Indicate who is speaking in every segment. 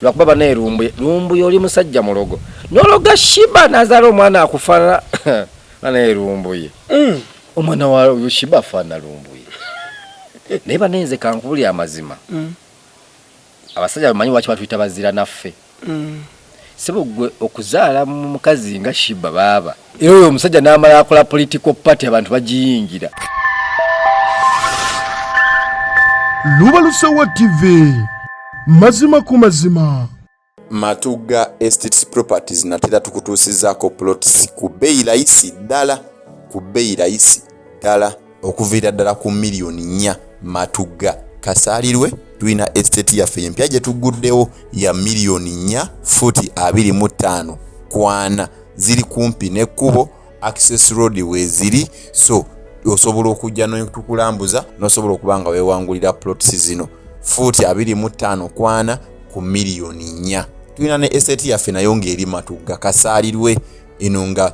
Speaker 1: lwakuba bane lumbuye oli musajja mulogo nologa shiba nazalo omwana akufana bane lumbuye omwana wa shiba fana lumbuye neba nenze kankuli amazima abasajja bamanyi wachi batuyita bazira naffe sebo gwe okuzaala mu mukazi nga shiba baba era oyo omusajja n'amala akola political party abantu bagiyingira.
Speaker 2: Lubalusewa TV mazima ku mazima.
Speaker 3: Matuga Estates Properties natera tukutuusizaako plots ku bei rahisi ddala, ku bei rahisi ddala okuviira ddala ku miliyoni 4. Matuga kasaalirwe tulina estate yaffe empya gye tuguddewo ya miliyoni 4 futi 25 kwana ziri kumpi n'ekkubo access road weziri, so osobola okujja n'okukulambuza n'osobola okubanga weewangulira plots zino futi 25 kwana ku miliyoni 4. Tulina ne estate yaffe nayo ng'eri Matuga kasaalirwe eno nga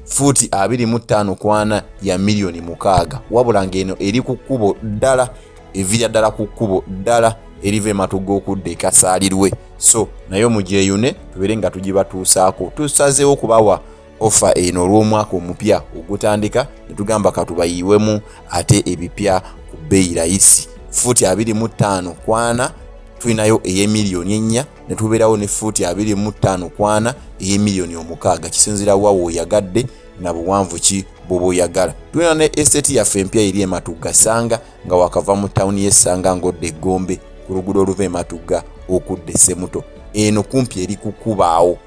Speaker 3: futi 25 kwana ya miliyoni 6, wabula ng'eno eri ku kkubo ddala, evira ddala ku kkubo ddala erive Matuga okudde kasaalirwe, so nayo mugyeyune tubeere nga tugibatuusaako. Tusazeewo okubawa ofa eno olw'omwaka omupya ogutandika ne tugamba katubayiwemu ate ebipya ku bei rahisi futi 25 kwana. Tulinayo ey'emiliyoni 4 ne tubeerawo ne futi 25 kwana ey'emiliyoni 6, kisinziira wawo oyagadde na buwanvu ki bw'oyagala. Tulina ne estate yaffe empya eri Matuga Sanga nga wakava mu tawuni y'Essanga ngodde Gombe ku luguudo oluva Matuga okudde Semuto. Eno kumpi eri ku kkubaawo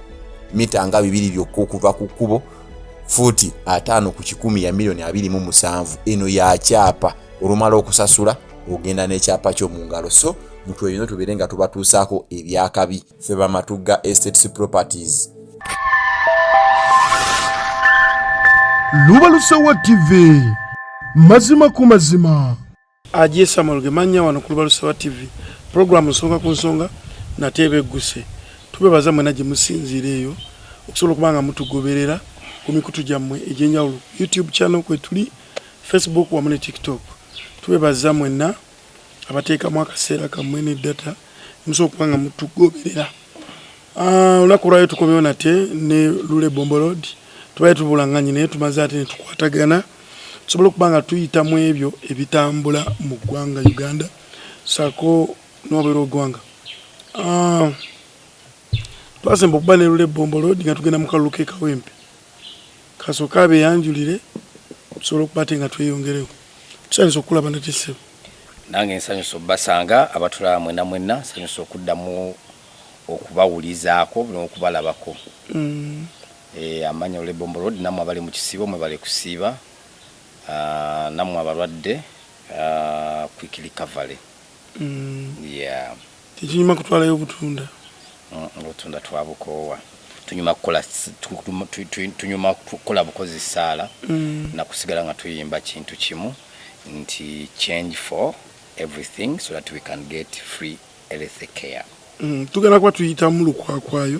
Speaker 3: mita nga 2 byokka okuva ku kkubo futi 5 ku 100 ya miliyoni 27. Eno ya kyapa, olumala okusasula ogenda n'ekyapa kyo mu ngalo, so mutwe yino tubeere nga tubatuusaako ebyakabi ffe ba Matuga Estates Properties.
Speaker 2: Lubalusewa TV mazima ku mazima.
Speaker 4: Ajie Samuel Gemanya wano ku Lubalusewa TV program nsonga ku nsonga natebe guse tubebaza mwena gye musinzireyo okusobola kubanga mutugoberera ku mikutu gyammwe egyenjawulo YouTube channel kwe tuli, Facebook wamu ne TikTok. Tubebaza mwena abateekamu akaseera kammwe ne data musobola kubanga mutugoberera. Olunaku lwayo tukomyewo nate ne Lule Bombo Road tubaye tubulanganye naye tumaze ate ne tukwatagana tusobola kubanga tuyitamu ebyo ebitambula mu ggwanga Uganda sako n'obeera oggwanga. Twasemba okuba ne Lule Bombo Road nga tugenda mu kalulu k'e Kawempe kasooka abeeyanjulire tusobola okuba ate nga tweyongerewo. Tusanyusa okulaba nate ssebo.
Speaker 1: Nange nsanyusa Basanga abatulaba mwena nsanyusa okuddamu okubawulizaako n'okubalabako. Amanya Lule Bombo Road namwe abali mu kisibo mwe bali kusiiba, namwe abalwadde quick recovery. Yeah.
Speaker 4: Tekinyuma kutwalayo obutunda.
Speaker 1: Obutunda twabukoowa. Tunyuma kukola bukozi saala na kusigala nga tuyimba kintu kimu nti change for everything so that we can get free health care.
Speaker 4: Tugenda kuba tuyitamu lukwakwayo.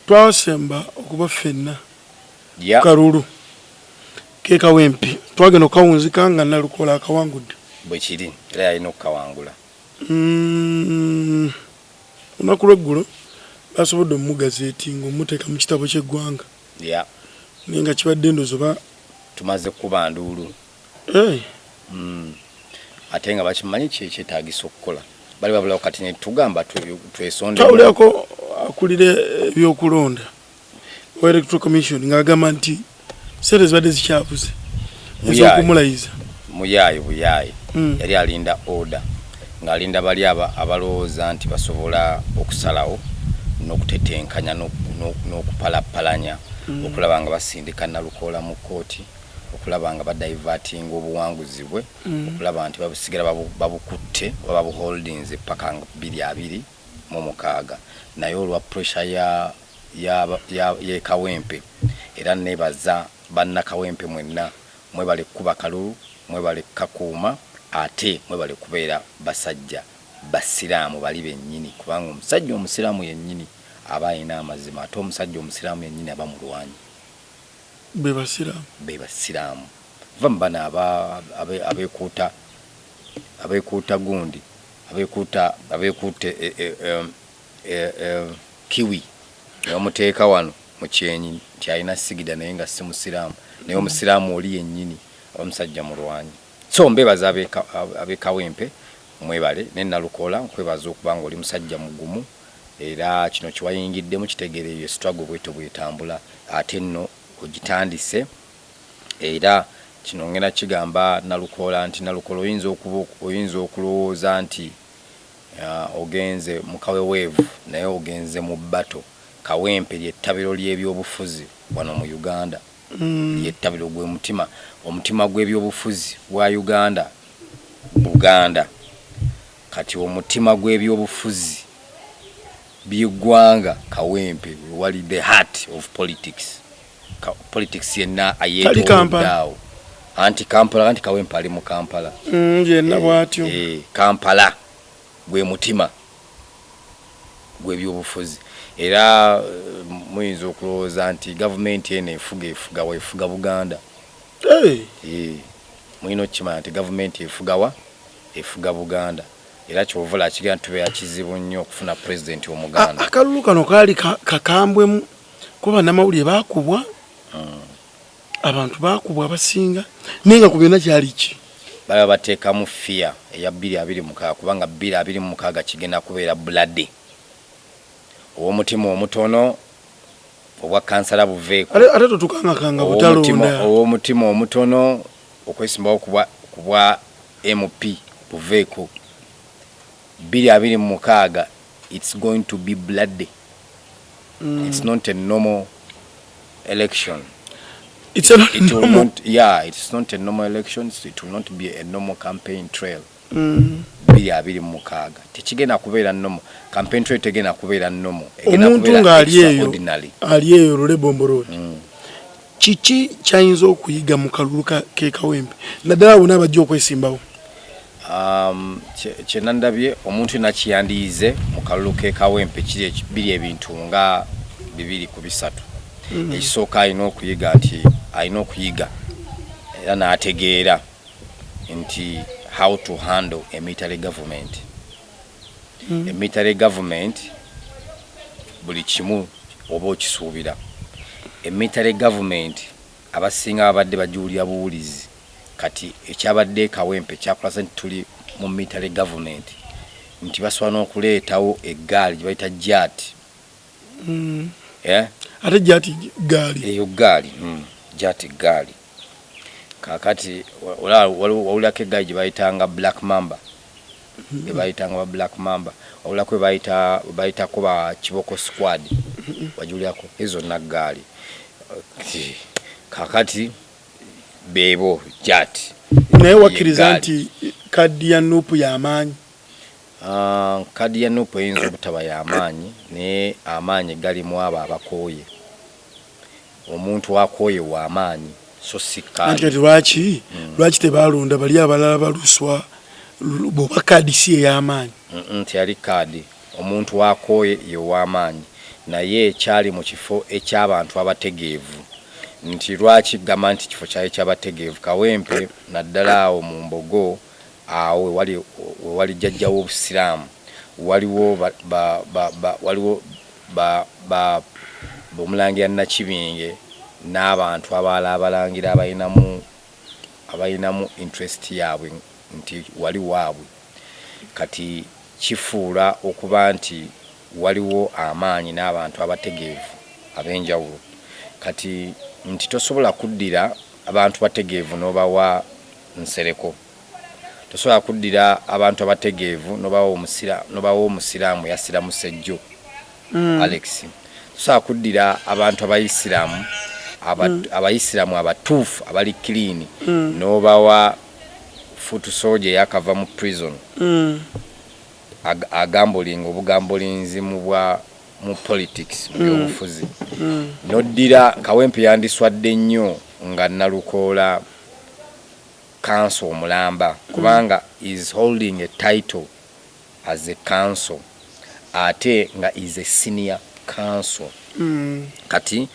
Speaker 4: Twasemba okuba ffenna kalulu k'e Kawempe twagenda okawunzika nga nalukola akawangudde
Speaker 1: bwe kiri era yalina okukawangula.
Speaker 4: Olunaku lw'eggulo basobodde omugazeti ng'omuteeka mu kitabo ky'eggwanga naye nga kibadde endozo ba
Speaker 1: tumaze kuba nduulu ate nga bakimanyi kyetaagisa okukola bali babulawo kati ne tugamba twesonde
Speaker 4: tawulirako akulira ebyokulonda wa Electoral Commission ng'agamba nti sente zibadde zikyabuze ez'okumulayiza
Speaker 1: buyayi yali alinda order ng'alinda bali abalowooza nti basobola okusalawo n'okutetenkanya n'okupalapalanya okulaba nga basindika Nalukoola mu kooti, okulaba nga badiverting obuwanguzi bwe, okulaba nti babusigala babukutte oba babuholdings paka 2026. naye olwa pressure ya Kawempe era nebaza banna Kawempe mwenna mwebale kuba kalulu, mwebale kakuuma, ate mwebale kubeera basajja basiraamu bali bennyini, kubanga omusajja omusiraamu yennyini aba alina amazima ate omusajja omusiraamu yennyini aba mulwanyi. Be basiraamu vambana abekuuta gundi abekuuta kiwi omuteeka wano mu kyenyi nti alina sigida naye nga si musiraamu naye omusiraamu oli yennyini omusajja mulwanyi. So mbebaza ab'Ekawempe mwebale ne Nalukoola nkwebaza okuba nga oli musajja mugumu era kino kiwayingiddemu kitegeereyo struggle bwetyo bwetambula ate nno ogitandise era kino ngena kigamba Nalukoola nti Nalukoola oyinza okulowooza nti ogenze mu kaweweevu naye ogenze mu bbato. Kawempe lyettabiro ly'ebyobufuzi wano mu Uganda. Lyettabiro gwe omutima gw'ebyobufuzi bwa Uganda Buganda. Kati omutima gw'ebyobufuzi by'eggwanga Kawempe wali the heart of politics. Politics yenna ayetoloddeawo. Anti Kampala anti Kawempe ali mu Kampala.
Speaker 4: Yenna bwatyo.
Speaker 1: Kampala gwe mutima gw'ebyobufuzi. Era muyinza okulowooza nti gavumenti eno efuga Buganda. Muyina okukimanya nti gavumenti efuga Buganda. Era kyovula kigira tubeera kizibu nnyo okufuna pulezidenti omuganda.
Speaker 4: Akalulu kano kaali kakambwemu kuba namawulire baakubwa. Abantu baakubwa abasinga naye nga ku byonna kyali ki?
Speaker 1: Baba bateekamu fiya eya 226 kubanga 226 kigenda kubeera bulade. Owomutima omutono obwa kansala buveeko.
Speaker 4: Ate totukangakanga butalonda.
Speaker 1: Owomutima omutono okwesimbawo kubwa MP buveeko. 226 it's going to be bloody. It's not a normal election.
Speaker 4: It's
Speaker 1: not a normal election. It will not be a normal campaign trail. 226 tekigenda kubeera normal campaign trail tegenda kubeera normal.
Speaker 4: Omuntu nga ali eyo lole bomboro. Kiki kyayinza okuyiga mu kalulu ke Kawempe naddala bonna abajja okwesimbawo?
Speaker 1: Kyenandabye omuntu nakiyandiyize mu kalulu ke Kawempe biri ebintu nga 2 ku 3. Ekisooka alina okuyiga era n'ategeera nti how to handle a military government. A military government buli kimu oba okisuubira. A military government abasinga babadde bajuulira buwulizi kati ekyabadde Kawempe kyakulasa nti tuli mu military government nti basobola n'okuleetawo eggaali gye bayita jaati.
Speaker 4: Ate jaati gaali.
Speaker 1: Eyo gaali. Jaati gaali. Kakati wawulako eggaali gye bayitanga Black Mamba. Bayitanga Black Mamba. Wawulako bayitako ba Kiboko Squad. Wajuliako ezo naggaali. Kakati bebo jaati.
Speaker 4: Naye wakkiriza nti kaddi ya Nuupu y'amaanyi?
Speaker 1: Kaddi ya Nuupu eyinza obutaba y'amaanyi naye amaanyi galimu abo abakooye. Omuntu akooye w'amaanyi so si kaddi.
Speaker 4: Anti lwaki tebalonda bali abalala baluswa boba kaddi si ey'amaanyi?
Speaker 1: Nti yali kaddi omuntu akooye ye w'amaanyi naye ekyali mu kifo eky'abantu abategeevu. Nti lwaki gamba nti kifo kyali ky'abategeevu? Kawempe naddala awo mu Mbogo awo wali jjajja w'Obusiraamu waliwo Omulangira Nakibinge n'abantu abalangira abalinamu interest yaabwe nti wali waabwe. Kati kifuula okuba nti waliwo amaanyi n'abantu abategeevu ab'enjawulo. Kati nti tosobola kuddira abantu bategeevu n'obawa nsereko. Tosobola kuddira abantu abategeevu n'obawa omusiraamu yasira musejjo Alex. Tosobola kuddira abantu abayisiraamu abatuufu abali clean n'obawa foot soldier yakava mu prison agambolinga obugambolinzi mu politics mu byobufuzi. Noddira Kawempe yandiswadde nnyo nga Nalukoola council omulamba kubanga is holding a title as a council ate nga is a senior council. Kati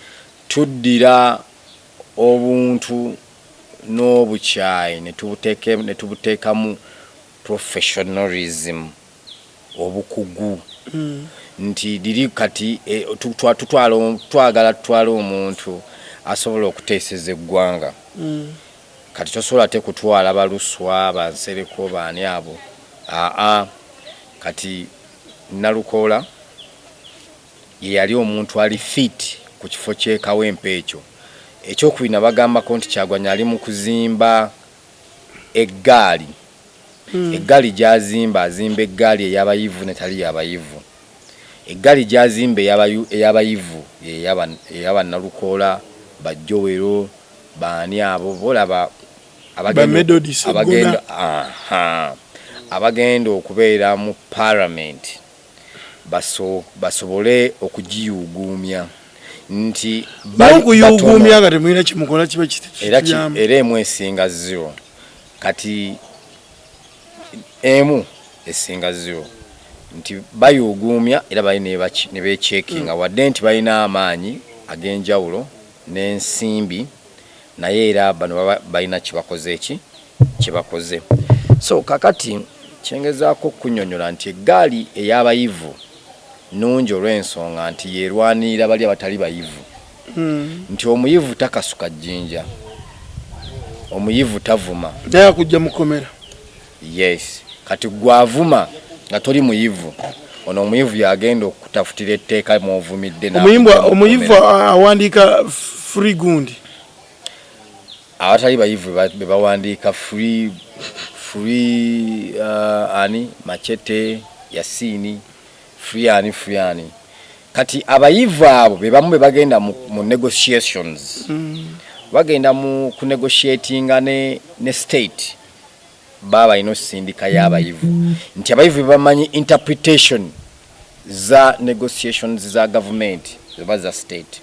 Speaker 1: tuddira obuntu n'obukyayi ne tubuteekamu professionalism obukugu nti liri kati twagala tutwala omuntu asobola okuteeseza eggwanga kati tosobola te kutwala baluswa bansereko baani abo kati Nalukoola ye yali omuntu ali fit ku kifo ky'ekawempe ekyo ekyokubina bagambako nti Kyagulanyi ali mu kuzimba eggaali eggaali gyazimba azimba eggaali ey'abayivu netali y'abayivu eggaali gyazimba ey'abayivu ey'aba Nalukoola bajjowero baani abo bolaba abagenda okubeera mu parliament basobole okugiyuguumya nti
Speaker 4: okuyuguumya nga temulina kimukola kiba
Speaker 1: era emu esinga 0 kati emu esinga 0 nti bayuguumya era bali ne beechekinga wadde nti balina amaanyi ag'enjawulo n'ensimbi naye era bano balina kibakoze so kakati kyengezaako kunnyonnyola nti eggaali ey'abayivu nungi olw'ensonga nti yerwanirira bali abatali bayivu nti omuyivu takasuka jjinja omuyivu tavuma
Speaker 4: naye akujja mukomera
Speaker 1: yes kati gwavuma nga toli muyivu ono omuyivu yagenda okutafutira etteeka mw'ovumidde
Speaker 4: omuyivu awandiika free gundi
Speaker 1: abatali bayivu be bawandiika free Machete Yasini free ani kati abayivu abo be bamu be bagenda mu negotiations bagenda mu kunegotiatinga ne state baba ino sindika y'abayivu nti abayivu bamanyi interpretation za negotiations za government za state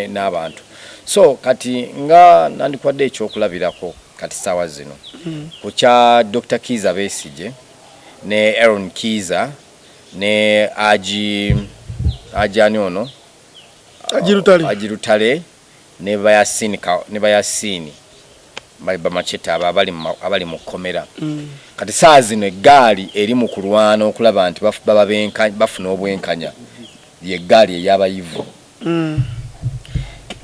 Speaker 1: n'abantu so kati nga nandikwadde ekyokulabirako kati sawa zino kukya Dr. Kiza Besigye ne Aaron Kiza ne Ajani ono Ajirutale ne Bayasini Machete abali mu komera kati saa zino eggaali eri mu kulwana okulaba nti bafuna obwenkanya y'eggaali ey'abayivu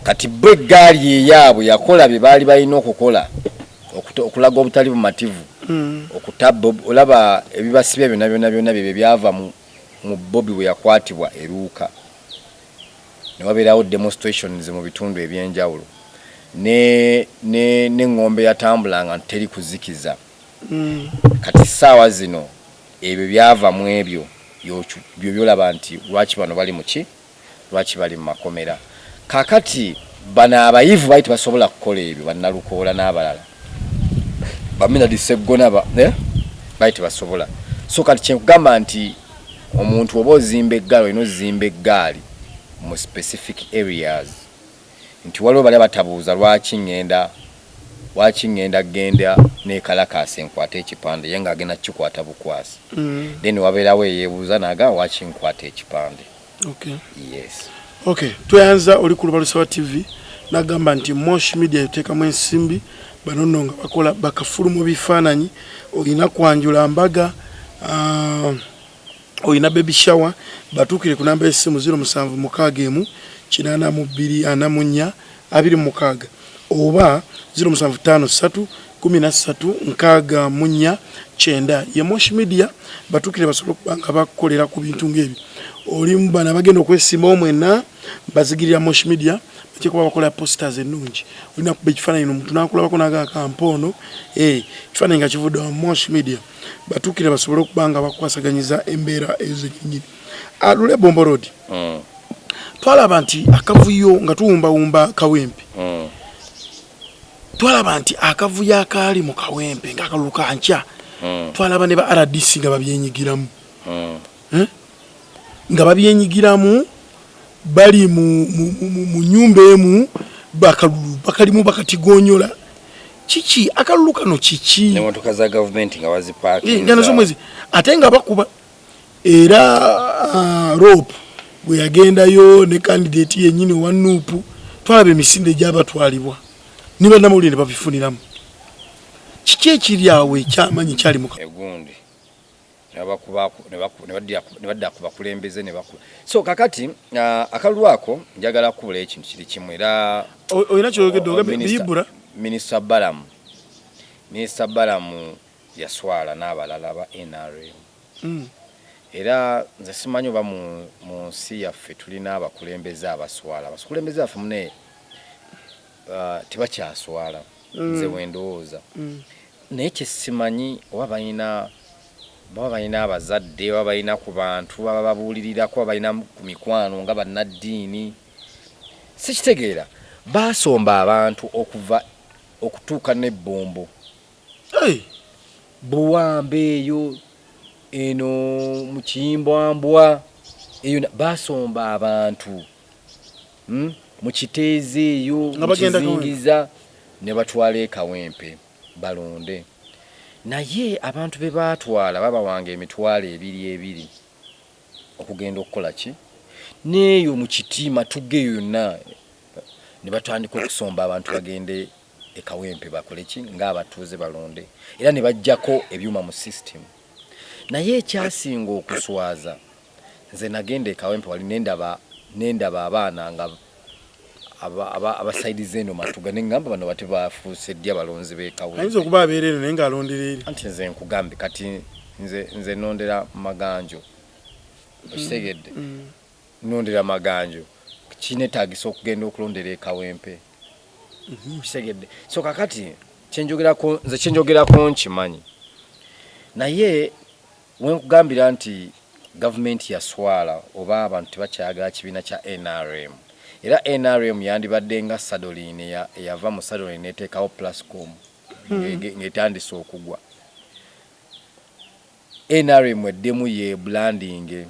Speaker 1: kati bwe eggaali eyaabwe yakola bye baali balina okukola okulaga obutali bumativu okutabba olaba ebibasibya byonna bye byava mu Bobi we yakwatibwa eruuka ne wabeerawo demonstrations mu bitundu ebyenjawulo n'engombe yatambulanga teri kuzikiza kati ssaawa zino ebyo byava mu ebyo byolaba nti lwaki bano bali muki lwaki bali mu makomera kakati bano abayivu baali tebasobola kukola ebyo Bannalukoola n'abalala bamina diseggona baali tebasobola so kati kyenkugamba nti omuntu oba ozimba eggaali olina ozimba eggaali mu specific areas nti waliwo bali batabuuza lwaki ngenda genda nekalakaasa enkwata ekipande ye ng'agenda kikwata bukwasi then wabeerawo eyeebuuza naga waki nkwata ekipande yes
Speaker 4: tweyanza oli ku Lubalusawa TV nagamba nti Mosh Media yoteekamu ensimbi banono nga bakola bakafulumu bifaananyi olina kwanjula mbaga olina baby shower batuukire ku namba y'essimu 076 842 44 oba 0753 13 9 ye Mosh Media batuukire basobola kubanga bakolera ku bintu ng'ebyo oli mbana bagenda okwesima omwena bazigirira Mosh Media kuba bakola posters ennungi olina kuba ekifaananyi omuntu n'akulabako n'agaakampono ekifaananyi nga kivudde wa Mosh Media batuukire basobole okubanga bakwasaganyiza embeera ezo nnyini Lule Bombo Road twalaba nti akavuyo nga tuwumbawumba kawempe twalaba nti akavuyo akaali mu kawempe ng'akalulu kankya twalaba ne ba RDC nga babyenyigiramu nga babyenyigiramu bali mu nyumba emu bakalimu bakatigonyola kiki akalulu kano kiki
Speaker 1: ne motoka za government nga waziparking
Speaker 4: nga nazo mwezi ate nga bakuba era rope bwe yagendayo ne candidate yennyini wa Nuupu twalaba emisinde gy'abatwalibwa niba namawulire babifuniramu kiki ekiri awo ekyamanyi kyali mu
Speaker 1: egundi ne badda ku bakulembeze ne bakuba. So kakati akalwako njagala kubula ekintu kiri kimu era
Speaker 4: oyina kyogedde ogambe biyibura
Speaker 1: Minister Balamu yaswala n'abalala ba NRM. Era nze simanyi oba mu nsi yaffe tulina abakulembeze abaswala. Abakulembeze baffe mune tebakyaswala nze wendowooza. Naye kyesimanyi oba balina abazadde oba balina ku bantu baba babuulirirako oba balina ku mikwano nga bannaddiini. Sikitegeera basomba abantu okutuuka n'ebbombo. Buwambe eyo eno mu Kiyimbwambwa eyo basomba abantu mu Kiteezi eyo mu Kizingiza ne batwala e Kawempe balonde. Naye abantu be batwala babawanga emitwalo ebiri okugenda okukola ki neeyo mu Kitima tugge yonna ne batandika okusomba abantu bagende e Kawempe bakole ki ng'abatuuze balonde era ne bajjako ebyuma mu system. Naye ekyasinga okuswaza nze nagenda e Kawempe wali nendaba abaana nga abasaidize eno Matuga nengamba bano bate bafuuse ddi abalonzi b'e Kawempe.
Speaker 4: Ayinza okuba abeerere naye ng'alondera eri.
Speaker 1: Anti nze nkugambe kati nze nondera Maganjo. Okitegedde? Nondera Maganjo. Kinetaagisa okugenda okulondera e Kawempe. Okitegedde? So kakati kyenjogerako nkimanyi. Naye wenkugambira nti gavumenti yaswala oba abantu tebakyagala kibiina kya NRM. Era NRM yandibadde nga Sadoline yava mu Sadoline neteekawo Plascom ng'etandise okugwa. NRM eddemu ye branding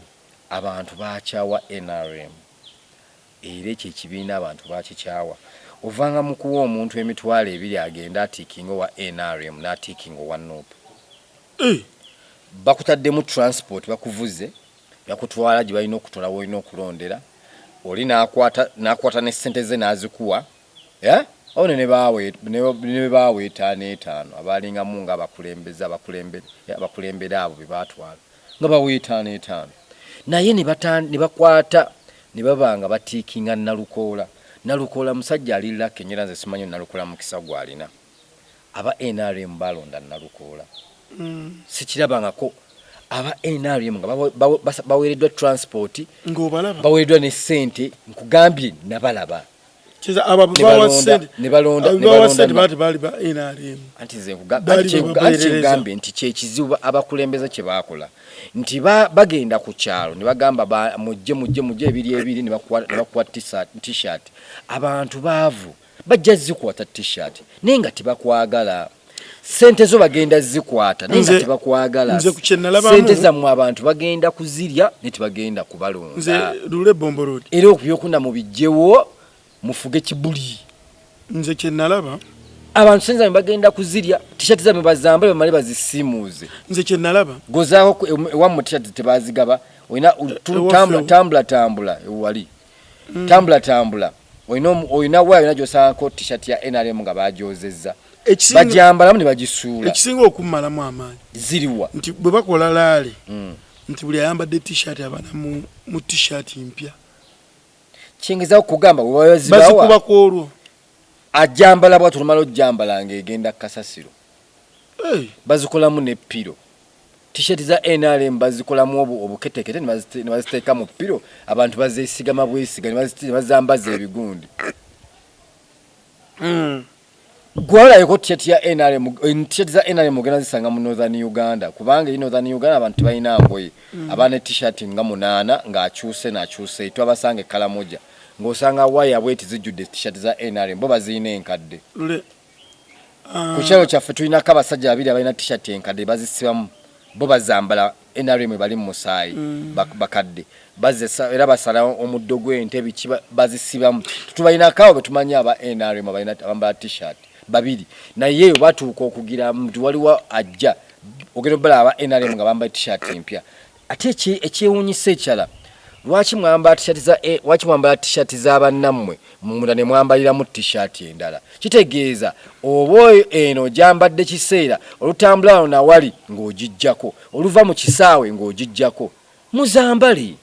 Speaker 1: abantu bakyawa NRM. Era ekyo ekibiina abantu bakikyawa. Ovanga mu kuwa omuntu emitwalo ebiri agenda atiikinga wa NRM n'atiikinga wa NUP. Bakutaddemu transport bakuvuze yakutwala gye balina okutwala wolina okulondera. Oli nakwata ne ssente ze n'azikuwa. Awo ne baawe 5 abalingamu nga abakulembera abo be baatwala nga bawe 5. Naye ne bakwata ne babanga batiikinga Nalukoola musajja alirira Kenyera nze simanyi Nalukoola mukisa gwalina. Aba NRM balonda Nalukoola. Sikirabangako aba NRM nga baweereddwa transport
Speaker 4: ng'obalaba
Speaker 1: baweereddwa ne ssente nkugambye nabalaba.
Speaker 4: Kiza ababawa ssente ne balonda baati bali ba NRM.
Speaker 1: Anti nze nkugambye nti kyekizibu abakulembeza kye baakola nti bagenda ku kyalo ne bagamba mujje ebiri ne bakuwa t-shirt. Abantu baavu bajja zikwata t-shirt naye nga tebakwagala. Sente zo bagenda zikwata naye nga tebakwagala. Sente zammwe abantu bagenda kuzirya ne tebagenda kubalonda.
Speaker 4: Nze Lule Bombo Road.
Speaker 1: Era okubyokuna mu bijjewo mufuge kibuli.
Speaker 4: Nze kye nalaba
Speaker 1: abantu senza bagenda kuzirya t-shirt zammwe bazambale bamale bazisimuuze.
Speaker 4: Nze kye nalaba
Speaker 1: gozaako ewamu t-shirt tebazigaba oyina tambula ewali tambula oyina wayo nagyosaako t-shirt ya NRM nga bagyozezza bajambalamu ne bagisuula.
Speaker 4: Ekisinga okummalamu amaanyi
Speaker 1: ziriwa
Speaker 4: nti bwe bakola laale nti buli ayambadde t-shirt abana mu t-shirt mpya.
Speaker 1: Kingeza okugamba
Speaker 4: bazikuba kwolwo
Speaker 1: ajambala bwatu lumala ojjambala ng'egenda Kasasiro. Bazikolamu ne piro. T-shirt za NRM bazikolamu obuketekete ne baziteeka mu piro abantu bazeesigama bwesiga ne bazambaza ebigundi. Gwalako t-shirt ya NRM t-shirt za NRM ogenda zisanga mu Northern Uganda kubanga Northern Uganda abantu tebalina ngoye. Abana t-shirt nga 8 ng'akyuse twabasange Kalamoja ng'osanga waya bweti zijjudde t-shirt za NRM bo bazirina enkadde. Ku kyalo kyaffe tulinako abasajja babiri abalina t-shirt enkadde bazisibamu bo bazambala NRM bali mu musaayi bakadde era basala omuddo gw'ente biki bazisibamu. Tubalinako abo betumanyi aba NRM abalina abambala t-shirt babiri naye batuuka okugira mtu waliwo ajja ogenda bala aba NRM nga bambala t-shirt empya. Ate ekyewuunyisa ekyala lwaki mwambala t-shirt za bannammwe munda ne mwambaliramu t-shirt endala kitegeeza oba eno gyambadde kiseera olutambula wano nawali ng'ogijjako oluva mu kisaawe ng'ogijjako muzambale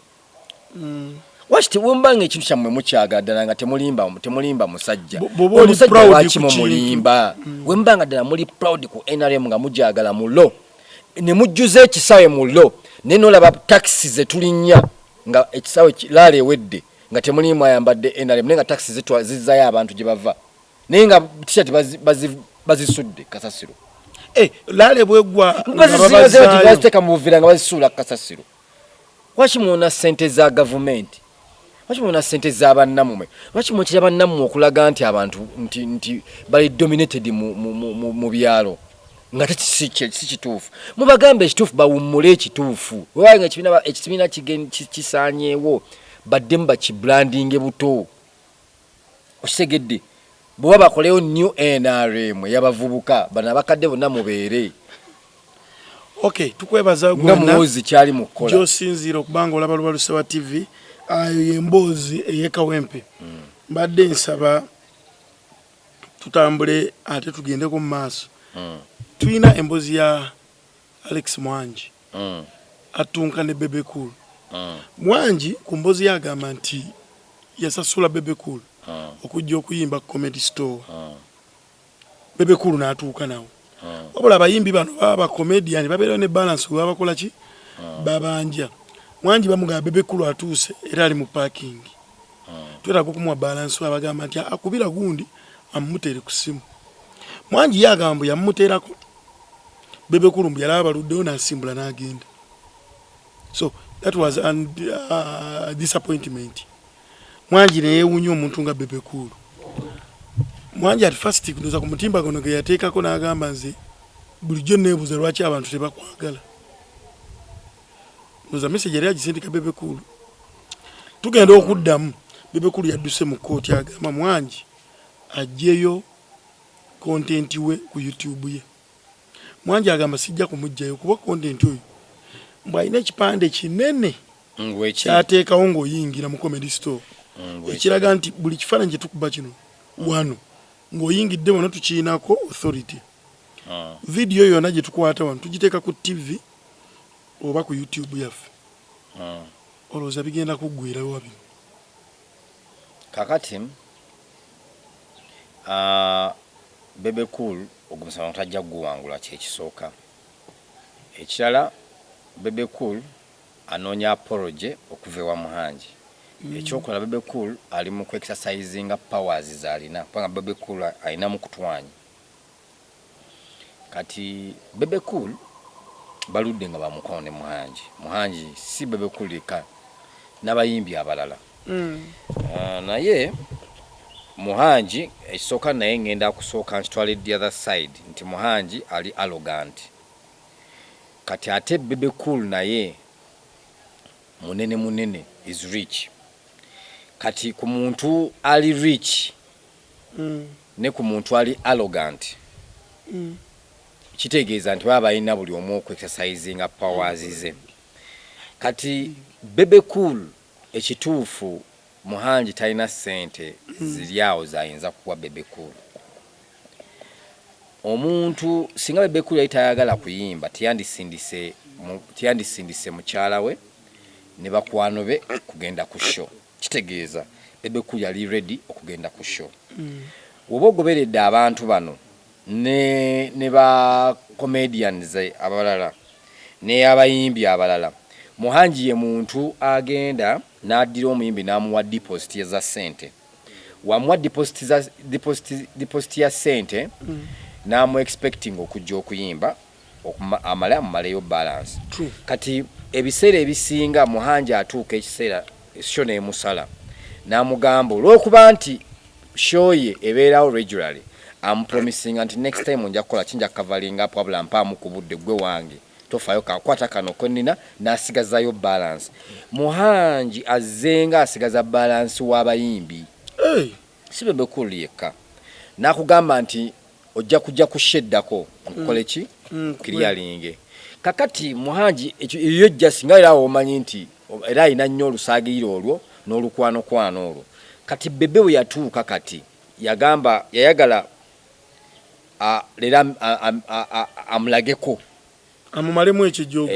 Speaker 1: waki temumbanga ekintu kyammwe mukyagala ddala nga temulimba musajja omusajja lwaki mumulimba bwe mbanga ddala muli proud ku NRM nga mujagala mulo ne mujjuza ekisaawe mulo naye nolaba taxi ze tulinnya nga ekisaawe laala ewedde nga temulimu ayambadde NRM naye nga taxi zizzayo abantu gye bava naye nga t-shirt bazisudde kasasiro
Speaker 4: laala bwegwa
Speaker 1: baziteeka mu buvira nga bazisuula kasasiro lwaki muwona ssente za gavumenti lwaki muwona ssente za bannammwe lwaki mwekira bannammwe okulaga nti abantu nti bali dominated mu byalo nga si kituufu mubagambe ekituufu bawummule ekituufu webanga ekibiina kisaanyeewo baddemu bakibrandinge buto okitegedde bwe bakolewo new NRM y'abavubuka bano abakadde bonna mubeere
Speaker 4: tukwebaza
Speaker 1: nga muwozi kyali mu kukola
Speaker 4: gy'osinziira okubanga olaba Lubalusewa TV ayo y'emboozi ey'ekawempe mbadde nsaba tutambule ate tugendeko mu maaso tulina emboozi ya Alex Mwangi atunka ne Bebe Cool Mwangi ku mboozi yagamba nti yasasula Bebe Cool okujja okuyimba Comedy Store Bebe Cool n'atuuka nawo wabula abayimbi bano baba comedian babeera ne balance baba bakola ki babanja Mwangi bamugamba Bebe Cool atuuse era ali mu parking twetaaga okumuwa balance abagamba nti akubira gundi amutere ku simu Mwangi yagamba yamuteerako Bebe Cool mbu yalaba baluddeyo n'asimbula n'agenda so that was a disappointment Mwangi ne yeewuunya omuntu nga Bebe Cool Mwangi at first kunoza ku mutimba gono ge yateekako n'agamba nze bulijjo neebuuza lwaki abantu tebakwagala noza message yali agisindika Bebe Cool tugenda okuddamu Bebe Cool yadduse mu kkooti agamba Mwangi ajjeyo content we ku YouTube ye Mwangi agamba sijja kumujjayo kuba content oyo mbwa ina ekipande kinene kyateekawo ng'oyingira mu Comedy Store ekiraga nti buli kifaananyi kye tukuba kino wano ng'oyingidde wano tukiinako authority video yonna gye tukwata wano tugiteeka ku TV oba ku YouTube yaffe olowooza bigenda kuggwerawo wabino
Speaker 1: kakati Bebe Cool ogumusaba tajja guwangula kyekisooka ekirala Bebe Cool anoonya apology okuva ewa Muhangi ekyokola Bebe Cool ali mu exercisinga powers zalina kubanga Bebe Cool alina mu kutwanyi kati Bebe Cool baludde nga bamukoone Muhangi si Bebe Cool eka n'abayimbi abalala naye Muhangi ekisooka naye ngenda kusooka ntitwale the other side nti Muhangi ali arrogant kati ate Bebe Cool naye munene is rich kati ku muntu ali rich ne ku muntu ali arrogant kitegeeza nti baba balina buli omu oku exercising powers ze kati Bebe Cool ekituufu Muhangi talina ssente ziryawo zayinza kuwa Bebe Cool omuntu singa Bebe Cool yali tayagala kuyimba tiyandisindise mukyala we ne bakwano be kugenda ku show kitegeeza Bebe Cool yali ready okugenda ku show oba ogoberedde abantu bano ne ba comedians abalala ne abayimbi abalala Muhangi ye muntu agenda n'addira omuyimbi n'amuwa deposit za ssente wamuwa deposit ya ssente n'amu expecting okujja okuyimba amaleyo balance kati ebiseera ebisinga Muhangi atuuka ekiseera show n'emusala n'amugamba olw'okuba nti show ye ebeerawo regularly I'm promising anti next time nja kukola kinja covering up wabula mpaamu ku budde gwe wange tofayo kakwata kano konnina n'asigazayo balance Muhangi azenga asigaza balance w'abayimbi si Bebe Cool yekka n'akugamba nti ojja kujja kusheddako nkole ki clearing kakati Muhangi ekyo just nga era omanyi nti era alina nnyo olusaagiriro olwo n'olukwano olwo kati Bebe we yatuuka kati yayagala lera amulageko
Speaker 4: amumalemu ekijogo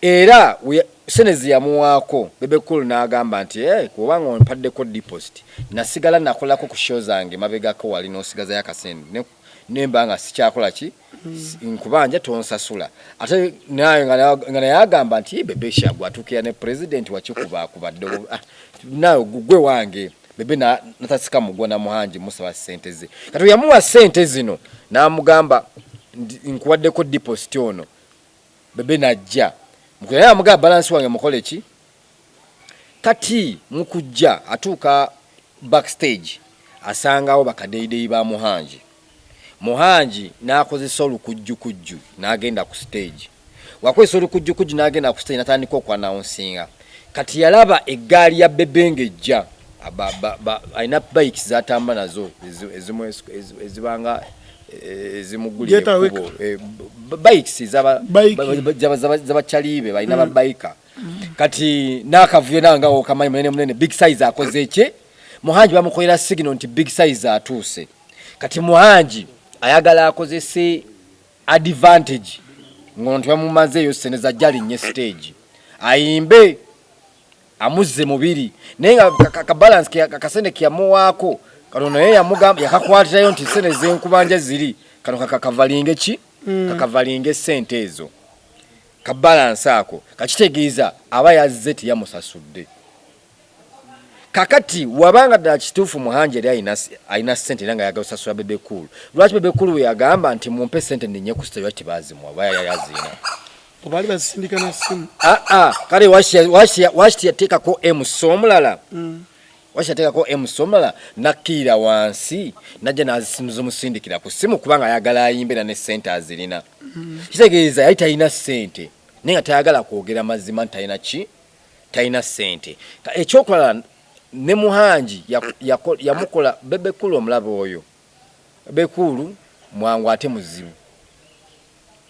Speaker 1: era senezi yamuwaako Bebe Cool n'agamba nti kubanga ompaddeko deposit nasigala nakolako ku show zange mabegako wali n'osigazayo akasente nemba nga sikyakola ki nkubanja tonsasula ate naye nga yagamba nti Bebe Shagwa atukira ne president wakikuba kubadde nayo gugwe wange Bebe natasika mugwa na Muhanji musaba sente ze kati yamuwa sente zino namugamba nkuwaddeko deposit ono Bebe najja mukaya amuga balance wange mukole ki kati mukujja atuuka backstage asangawo bakadeidei ba Muhanji nakozesa olukujjukujju n'agenda ku stage wakozesa olukujjukujju n'agenda ku stage natandika okwannouncinga kati yalaba eggaali ya Bebe ngejja alina bikes zatamba nazo ezibanga ezimugulire kubo bikes z'abachalibe balina babayika kati n'akavuyo nanga okamanyi munene big size akoze eche Muhanji bamukolera signal nti big size atuuse kati Muhanji ayagala akozese advantage ngonto yamumaze yo seneza jali nye stage ayimbe amuze mubiri nenga ka balance kasene kyamuwako kanono yeye yamugamba yakakwatira yo nti seneze nkubanja ziri kano kakavalinge ki kakavalinge sente ezo ka balance ako kakitegeeza aba yazeti yamusasudde kakati wabanga da kitufu Muhanji ali aina sente nanga yagasasula Bebe Cool lwaki Bebe Cool yagamba nti mumpe sente ninye ku stage ati bazimwa baya yazina
Speaker 4: obali basindika na simu
Speaker 1: kale washi yateka ko somulala washi yateka ko somulala nakira wansi najja nazisimuzo musindikira ku simu kubanga ayagala ayimbe ne sente azirina kitegeeza yayita ina sente nenga tayagala kwogera mazima ntayina ki tayina sente ekyokola ne Muhanji yamukola Bebe Cool omulaba oyo Bebe Cool mwangu ate muzibu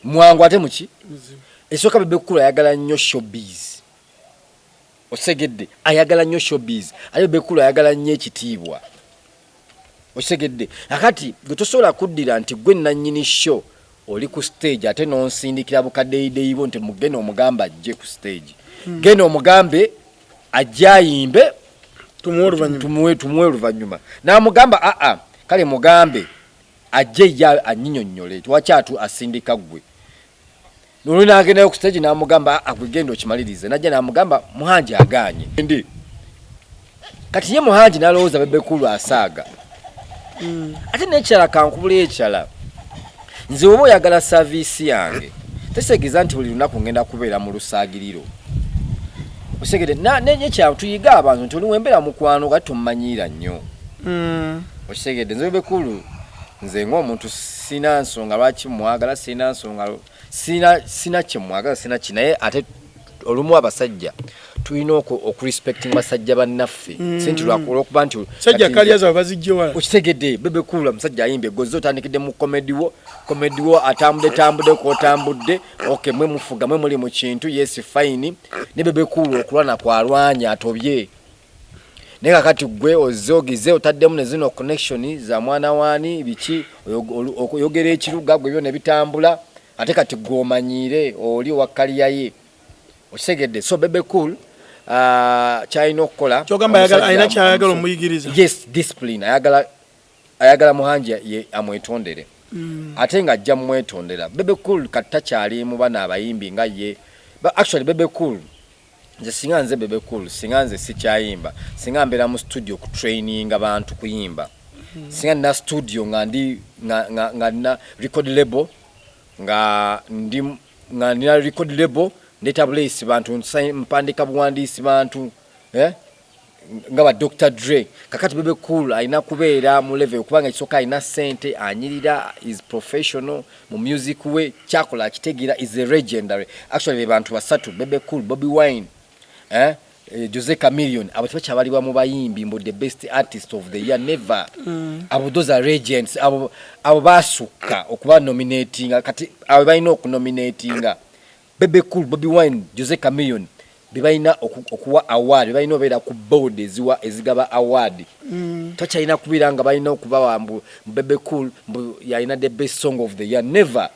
Speaker 1: mwangu ate muki esoka Bebe Cool ayagala nnyo showbiz osegedde ayagala nnyo showbiz Bebe Cool ayagala nnyo ekitiibwa osegedde akati getosobola kuddira nti gwe nannyini show oli ku stage ate nonsindikira bukadeideibo nti mugene omugamba ajje ku stage gene omugambe ajayimbe tumuwe luvanyuma namugamba kale mugambe ajje ya anyinyonyole twakyatu asindika gwe nolina agenda ku stage namugamba akugenda okimalirize najja namugamba Muhanji aganye ndi kati ye Muhanji nalowooza Bebe Cool asaaga ate nekyala kankubula ekyala nze oba oyagala service yange tesegeeza nti buli lunaku ngenda kubeera mu lusaagiriro osegede nenye kya tuyiga abantu nti oli wembera mukwano kati tumanyira nnyo osegede nze Bebe Cool nze ng'omuntu sina nsonga lwaki mwagala sina nsonga sina kyemwagala sina kinaye ate olumu abasajja tulina okurespecting basajja bannaffe sinti lwakuba nti
Speaker 4: sajja kalyaza bazijjewala
Speaker 1: okitegedde Bebe Cool musajja ayimbe gozo otandikidde mu comedy wo atambudde kotambudde okay mwe mufuga mwe muli mu kintu yes fine ne Bebe Cool okulwana kwalwanya atobye nega kati gwe ozogize otaddemu ne zino connection za mwana wani biki oyogera ekiruga gwe byone bitambula ate kati gomanyire oli wakaliyaye osegedde so Bebe Cool china okola
Speaker 4: kyogamba ayina kyayagala omuyigiriza
Speaker 1: yes discipline ayagala Muhanji ye amwetondere ate nga ajja mwetondera Bebe Cool katakyali mu bana abayimbi nga ye actually Bebe Cool nze singa nze Bebe Cool singa nze sikyayimba singa mbera mu studio ku training abantu kuyimba singa na studio nga na record label nga nina record label database bantu mpandika buwandiisi bantu nga ba Dr. Dre kakati Bebe Cool alina kubeera mu level kubanga kisoka alina sente anyirira is professional mu music we kyakola kitegira is a legendary actually bantu basatu Bebe Cool Bobby Wine Jose Chameleone abo tebakyabalibwa mu bayimbi mbo the best artist of the year never abo those are legends abo basuka okuba nominating kati abo balina okunominatinga Bebe Cool Bobby Wine Jose Chameleone bibaina okuwa award bibaina obera ku board ezigaba award tachaina kubiranga baina okuba wambu Bebe Cool yaina the best song of the year never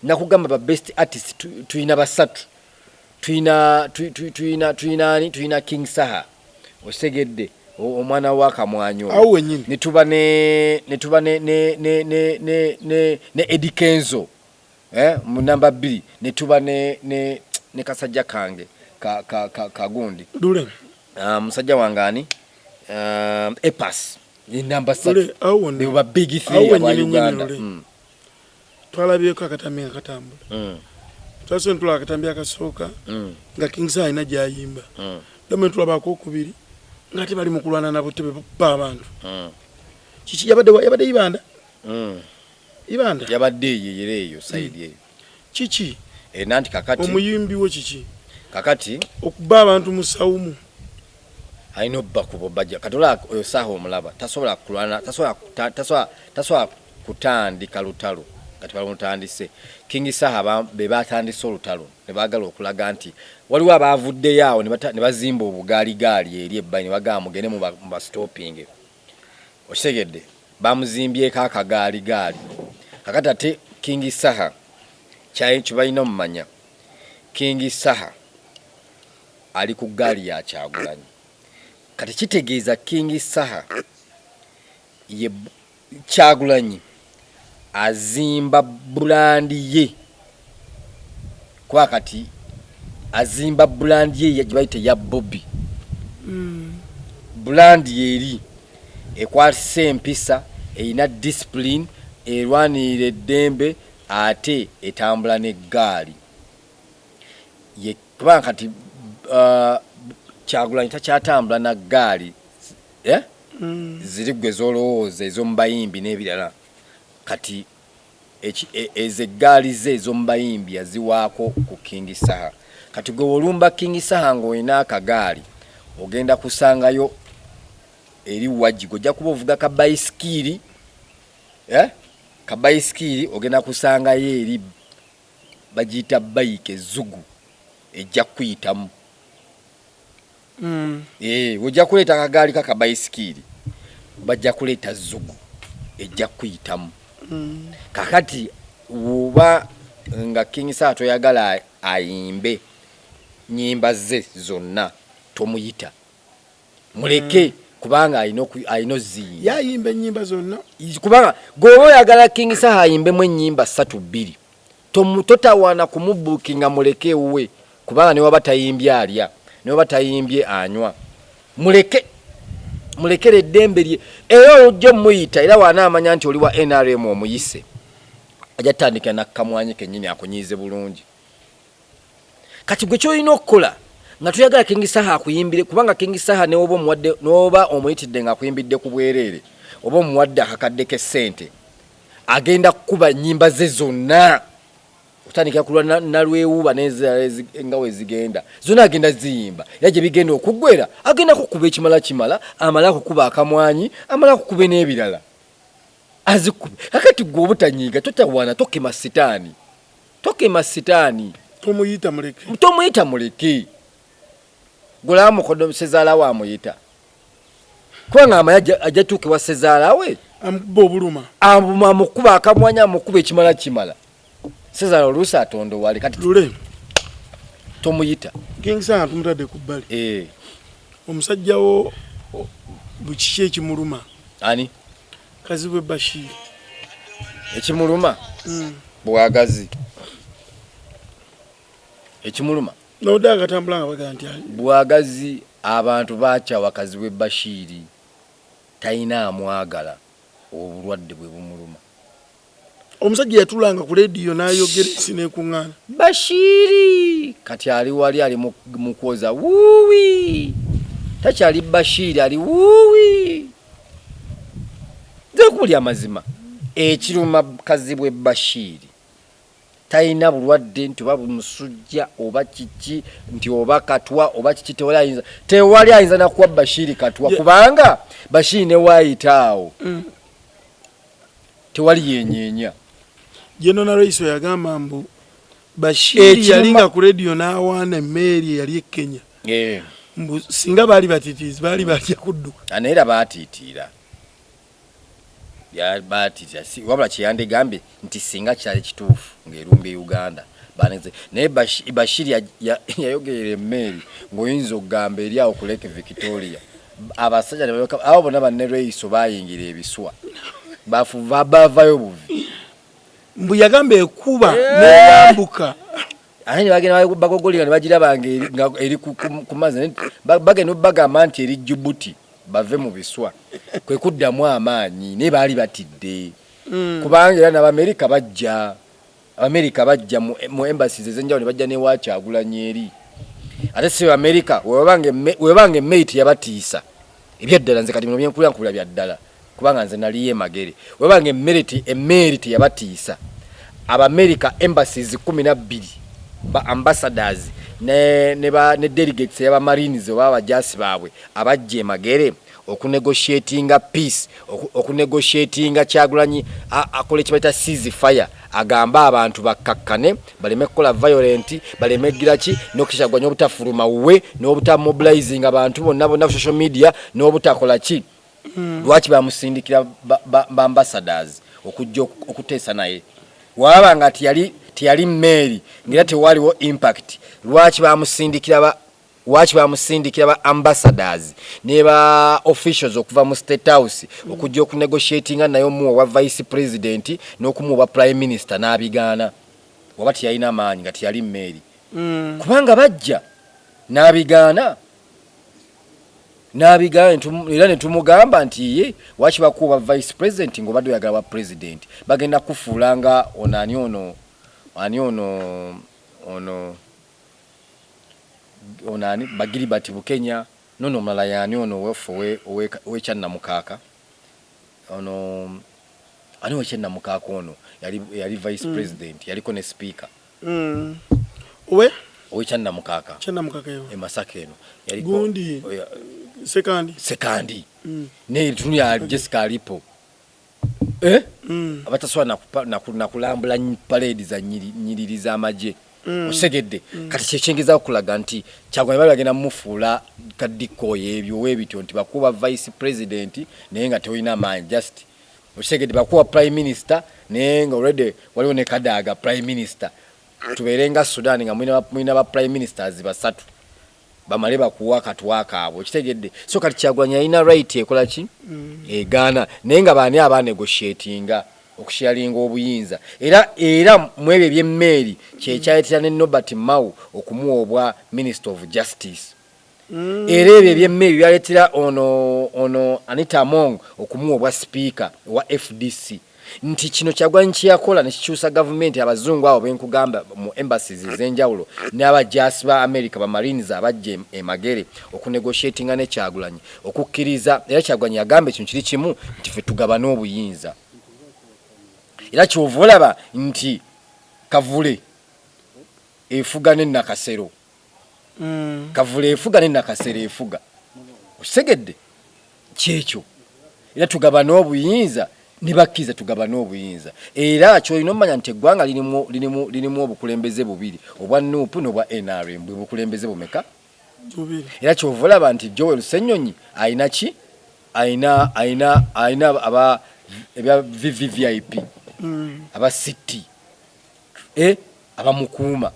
Speaker 1: nakugamba ba best artist tuina basatu tuina King Saha osegedde omwana wa Kamwanyo
Speaker 4: awo nyine
Speaker 1: nituba ne Eddie Kenzo mu number 2 nituba ne Kasajja kange kagundi
Speaker 4: dule
Speaker 1: musajja wangani Epas ni number 3 they were big three
Speaker 4: wa
Speaker 1: Uganda
Speaker 4: twalabyeko akatambi akatambula twasonye tula akatambi akasooka nga King Saha ina jayimba dama tulabako okubiri ngati bali mukulwana nabo tebe pa abantu chichi yabade ibanda
Speaker 1: yabadde yereyo side yeyo
Speaker 4: chichi
Speaker 1: nanti kakati
Speaker 4: omuyimbi wo chichi
Speaker 1: kakati
Speaker 4: okuba abantu musawumu
Speaker 1: aino bakubo bajja katola oyo Saha omulaba tasobola kulwana tasobola kutandika lutalo kati balumutandise King Saha be batandise olutalo ne bagala okulaga nti waliwo abavudde yawo ne bazimba obugaali eri ebbayi ne bagamba mugende mu ba stopping osegedde bamuzimbye akagaali kakati ate King Saha kyayi kibalina omumanya King Saha ali ku gaali ya Kyagulanyi kati kitegeeza King Saha ye Kyagulanyi azimba bulandi ye kwa kati azimba bulandi ye yabayite ya Bobby bulandi yeri ekwase empisa eina discipline erwanire dembe ate etambula ne gaali ye kwa kati Kyagulanyi takyatambula na gaali ziri gwe zolowooza ez'omubayimbi n'ebirala kati eze gaali ze ez'omubayimbi yaziwaako ku King Saha kati gwe olumba King Saha ng'olina akagaali ogenda kusangayo eri wajigo ojja kuba ovuga kabayisikiri ogenda kusangayo eri bagiyita bayike ezugu ejja kuyitamu ojja kuleeta akagaali kakabayisikiri bajja kuleeta zugu ejja kuyitamu kakati uba nga King Saha toyagala ayimbe nyimba ze zonna tomuyita muleke kubanga ayino ziyimba
Speaker 4: yayimba nyimba zonna
Speaker 1: kubanga gobo yagala King Saha ayimbemu ennyimba 3-2 totawana kumubukinga muleke uwe kubanga ne waba tayimbye alya ne waba tayimbye anywa mulekere eddembe lye era ojja muyita era wana amanya nti oli wa NRM omuyise ajja tandika na Kamwanyi kennyini akunyize bulungi kati gwe kyolina okukola nga tuyagala King Saha akuyimbire kubanga King Saha ne oba omuwadde n'oba omuyitidde nga akuyimbidde ku bwereere oba omuwadde akakadde k'essente agenda kukuba nnyimba ze zonna otandika kulwa nalwewuuba nga wezigenda zonna agenda ziyimba era gye bigenda okuggwera agenda kukuba ekimala amala kukuba Akamwanyi amala kukuba n'ebirala azikube kakati gwe obutanyiiga totawana tokema sitaani tomuyita muleke gula mukodo sezaala wa muyita kubanga amaya ajatuuke wa sezaala we
Speaker 4: amukuba obuluma
Speaker 1: amukuba Akamwanyi amukuba ekimala sezaala oluusi atondo wali kati
Speaker 4: lule
Speaker 1: tomuyita
Speaker 4: King Saha tumutadde ku bbali omusajja wo bukiki ekimuluma
Speaker 1: ani
Speaker 4: Kazibwe Bashir
Speaker 1: ekimuluma bwagazi ekimuluma
Speaker 4: noda akatambula nga baga nti
Speaker 1: bwagazi abantu bakyawa Kazibwe Bashir tayina amwagala obulwadde bwe bumuluma
Speaker 4: omusajja yatulanga ku radio n'ayogera sinekuŋŋaana
Speaker 1: Bashir kati ali wali ali mukwoza wuwi takyali Bashir ali wuwi zekuli amazima ekiruma Kazibwe Bashir tayina bulwadde nti oba bumusujja oba kiki nti oba katwa oba kiki tewali ayinza nakuwa Bashir katwa kubanga Bashir ne waayitaawo tewali yenyeenya
Speaker 4: General Raiso yagamba mbu Bashiri yalinga ku radio n'awaana emmeri yali e Kenya. Singa baali batitiizi baali balya kudduka.
Speaker 1: Anaera baatiitiira. Ya baatiitiira. Wabula kyeyandegambye nti singa kyali kituufu ng'erumba e Uganda. Baneze naye Bashiri yayogerera emmeri ng'oyinza okugamba eri awo ku Lake Victoria. Abasajja abo bonna bannereiso bayingira ebiswa. Bavayo buvi.
Speaker 4: Mbu yagamba ekuba n'eyambuka.
Speaker 1: Ate bagenda bagogolera ne bagira bange eri ku mazzi bagenda bagamba nti eri Djibouti bave mu biswa kwe kuddamu amaanyi ne baali batidde kubanga era n'Amerika bajja mu embassies ezenjawulo ne bajja ne Kyagulanyi eri ate si Amerika webange mate yabatiisa ebyaddala nze kati bino byenkulira byaddala kubanga nze naliye magere webange emeriti yabatiisa Abamerika embassies 12 ba ambassadors ne delegates yaba marines oba abajasi baabwe abajje magere okunegotiatinga peace okunegotiatinga Kyagulanyi akole kibaita ceasefire agamba abantu bakakkane baleme kola violent baleme giraki n'okishagwanya obutafuruma uwe n'obutamobilizing abantu bonna social media n'obutakola ki lwaki bamusindikira ba ambassadors okujja okuteesa naye wabanga tiyali mmeri ngira tewaliwo impact lwaki bamusindikira ba ambassadors ne ba officials okuva mu State House okujja okunegotiatinga nayo mu wa vice president n'okumuwa prime minister n'abigaana waba tiyalina amaanyi nga tiyali mmeri kubanga bajja n'abigaana era ne tumugamba nti ye waki bakuba vice president ng'obadde oyagala wa president bagenda kufuulanga onani Bagiribati Bukenya nono omulala yani ono wefu ow'Ekyannamukaaka ani ow'Ekyannamukaaka ono yali vice president yaliko ne speaker ow'Ekyannamukaaka Masaka eno
Speaker 4: gundi sekandi ne tunu ya Jessica alipo abatasobola nakulambula parade za nyiriri z'amagye osegedde kati kyekyengeza okulaga nti Kyagulanyi bali bagenda mufuula kaddikoye ebyo webityo nti bakuba vice president naye nga tewolina amaanyi just osegedde bakuba prime minister naye nga already waliwo ne Kadaga prime minister tubeere nga Sudan nga mwina ba prime ministers basatu bamale bakuwa katwaka abo kitegedde so kati Kyagulanyi alina right ekola ki egaana naye nga baani abanegotiatinga okusharinga obuyinza era mwebye by'emmeri kyekyayitira ne Norbert Mao okumuwa Minister of Justice era ebyo by'emmeri byaleetera ono Anita Among okumuwa speaker wa FDC nti kino Kyagulanyi kyakola ne kikyusa government abazungu abo benkugamba mu embassies ez'enjawulo n'abajasi ba America ba Marines abajje emagere okunegotiatinga ne Kyagulanyi okukkiriza era Kyagulanyi yagambe kino kiri kimu nti ffe tugabana obuyinza era kyovulaba nti Kavule efuga ne Nakasero Kavule efuga ne Nakasero efuga osegedde kyekyo era tugabana obuyinza nibakiza tugabana obuyinza era kyolina omanya nti eggwanga lirimu obukulembeze bubiri obwa NUP n'obwa NRM bwe bukulembeze bumeka era kyovulaba nti Joel Ssenyonyi ayina ki ayina aba VVVIP aba city abamukuuma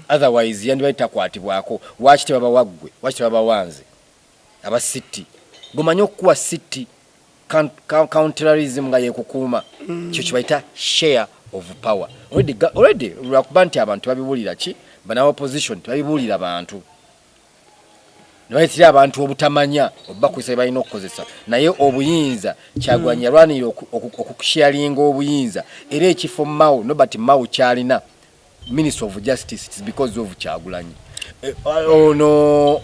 Speaker 4: otherwise yandi bayitakwatibwako waki tebaba waggwe waki tebaba wanze aba city gomanyo okuwa city counterterrorism nga yekukuuma kyo kibayita share of power already lwakuba nti abantu babibulira ki bana opposition tebabibulira bantu nabayitira abantu obutamanya obakwisa balina okukozesa naye obuyinza Kyagulanyi yalwanira okukusharinga obuyinza era ekifo Mao Norbert Mao kyalina Minister of Justice it is because of Kyagulanyi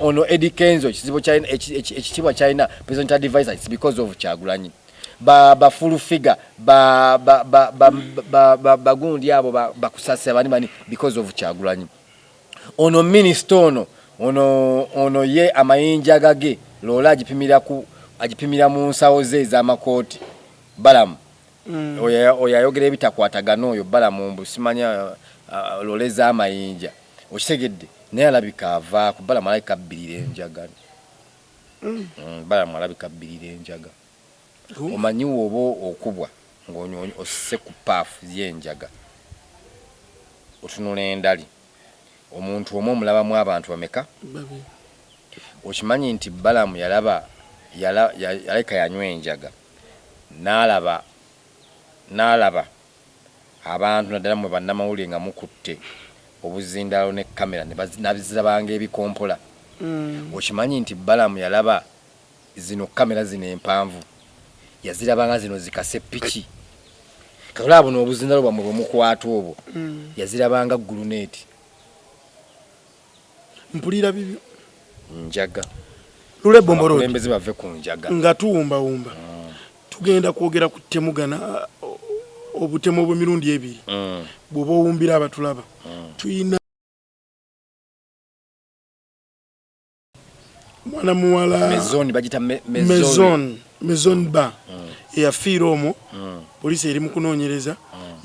Speaker 4: ono Eddie Kenzo ekitibwa China President Advisor it's because of Kyagulanyi ba full figure bagundi abo bakusasa bani because of Kyagulanyi ono minister ono ye amayinja gage lola agipimira mu nsawo ze z'amakooti balamu oyayogera ebitakwatagana oyo balamu simanya
Speaker 1: loleza amayinja okitegedde naye alabika ava ku bala malaika bbirira enjaga bala malabika bbirira enjaga omanyiwo obo okubwa ng'onyonyi osise ku paafu y'enjaga otunula endali omuntu omwe omulabamu abantu bameka okimanyi nti Balamu yaleka yanywa enjaga n'alaba abantu naddala mwe bannamawulire nga mukutte obuzindalo ne kamera nabizirabanga ebikompola okimanyi nti Balamu yalaba zino kamera zino empanvu yazirabanga zino zikase piki kalabo n'obuzindalo bwamwe bwemukwata obwo yazirabanga guluneeti
Speaker 4: mpulira bibyo
Speaker 1: njaga
Speaker 4: lule bomboro
Speaker 1: embeze bave ku njaga
Speaker 4: nga tuwumba tugenda kwogera ku temugana obutemu obw'emirundi ebiri bw'oba owumbira abatulaba tuyina mwana muwala
Speaker 1: mezoni bagita
Speaker 4: mezon ba eyafiira omwo poliisi eri mu kunoonyereza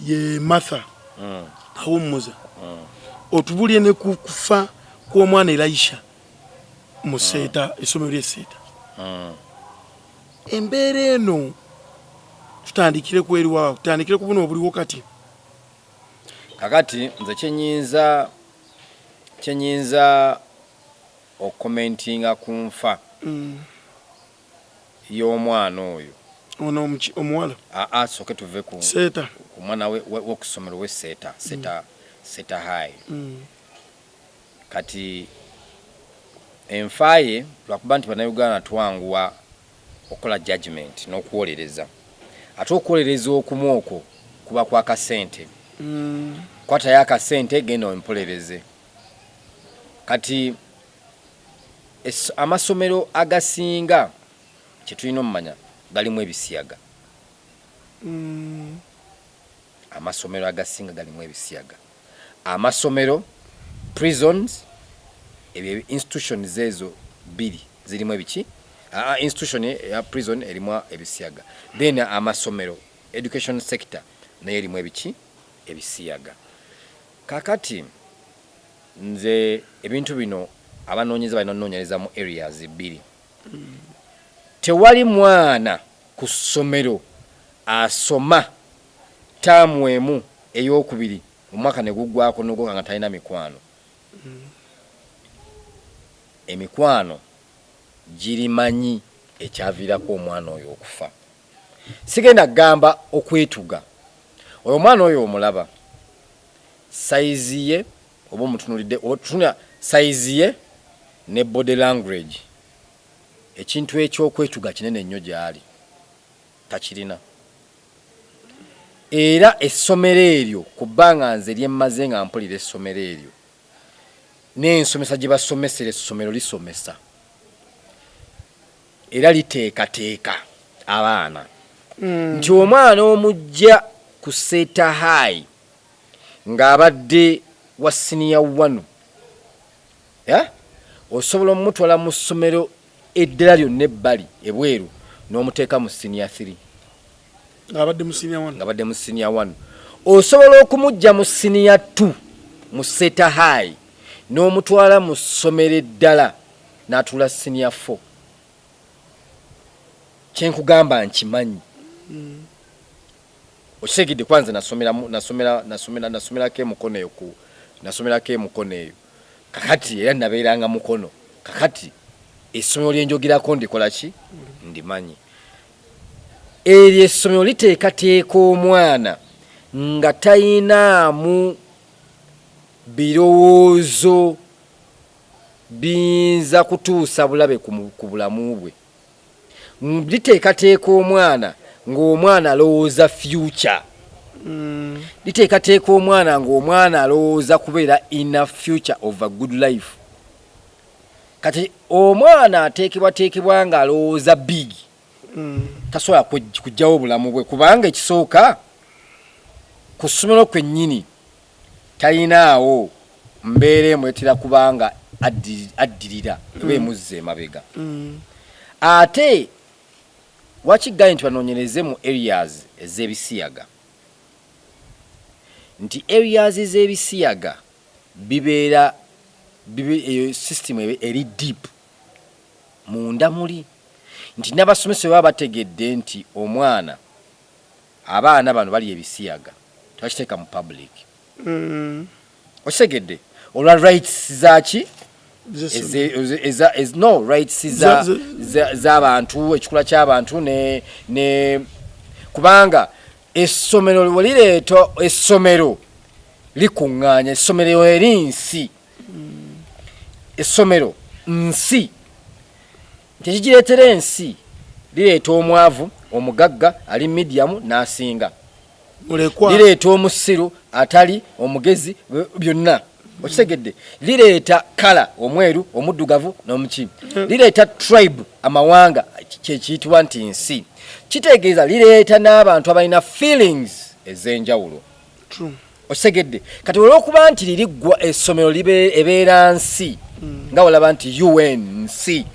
Speaker 4: ye Martha awummuza otubulye ne kufa kw'omwana Elisha mu Seeta essomero ly'Eseeta embeera eno tutandikire ku eriwa tutandikire ku buno obuliwo kati
Speaker 1: kakati nze kyenyinza okukomentinga ku nfa y'omwana oyo
Speaker 4: ono omuwala
Speaker 1: soke tuve ku
Speaker 4: Seeta
Speaker 1: omwana w'okusomero we Seeta High kati enfa ye lwakuba nti bannayuganda twanguwa okukola judgment n'okuwolereza ate okuwolereza okumu okwo kuba kwa kasente kwatayo akasente genda ompolereze kati amasomero agasinga kyetulina omumanya galimu ebisiyaga amasomero agasinga galimu ebisiyaga amasomero prisons ebyo institutions ezo biri zirimu ebiki institution ya prison erimu ebisiyaga then amasomero education sector naye erimu ebiki ebisiyaga kakati nze ebintu bino abanoonyeza balina onoonyereza mu areas bbiri tewali mwana ku ssomero asoma taamu emu ey'okubiri omwaka ne guggwako n'ogwoka nga talina mikwano emikwano girimanyi ekyaviirako omwana oyo okufa sigenda kugamba okwetuga oyo omwana oyo omulaba saizi ye oba omutunulidde otuna saizi ye ne body language ekintu ekyokwetuga kinene nnyo gyali takirina era essomero eryo kubanga nze lyemmaze nga mpulira essomero eryo n'ensomesa gye basomesera essomero lisomesa era liteekateeka abaana nti omwana omujja ku Seeta High ng'abadde wa senior 1 osobola omutwala mu ssomero eddala lyonna ebbali ebweru n'omuteeka mu senior 3
Speaker 4: ng'abadde mu
Speaker 1: senior 1 osobola okumujja mu senior 2 mu Seeta High n'omutwala mu ssomero eddala n'atuula senior 4 kyenkugamba nkimanyi okitegedde kwanza nasomerako emukono eyo kakati era nabeeranga mukono kakati essomero lyenjogerako ndikola ki ndimanyi eryo essomero liteekateeka omwana nga tayinaamu birowoozo biyinza kutuusa bulabe ku bulamu bwe liteekateeka omwana ng'omwana alowooza future liteekateeka omwana ng'omwana alowooza kubeera in a future of a good life kati omwana ateekebwateekebwa nga alowooza big tasobola kugyawo obulamu bwe kubanga ekisooka ku ssomero kwennyini talinaawo mbeera emuletera kubanga addirira eba emuzza emabega ate wakigaye nti banoonyereze mu areas ez'ebisiyaga nti areas z'ebisiyaga bibeera system eri deep munda muli nti n'abasomesa baba bategedde nti omwana abaana bano bali ebisiyaga twakiteeka mu public osegedde olwa rights zaki no rights z'abantu ekikula ky'abantu ne kubanga essomero walireeta essomero likuŋŋaanya essomero eri nsi essomero nsi tekigireetera ensi lireeta omwavu omugagga ali medium n'asinga lireeta omusiru atali omugezi byonna okitegedde lireeta kala omweru omuddugavu n'omuki lireeta tribe amawanga kyekiyitibwa nti nsi kitegeeza lireeta n'abantu abalina feelings ez'enjawulo okitegedde kati olw'okuba nti liriggwa essomero ebeera nsi nga olaba nti UN nsi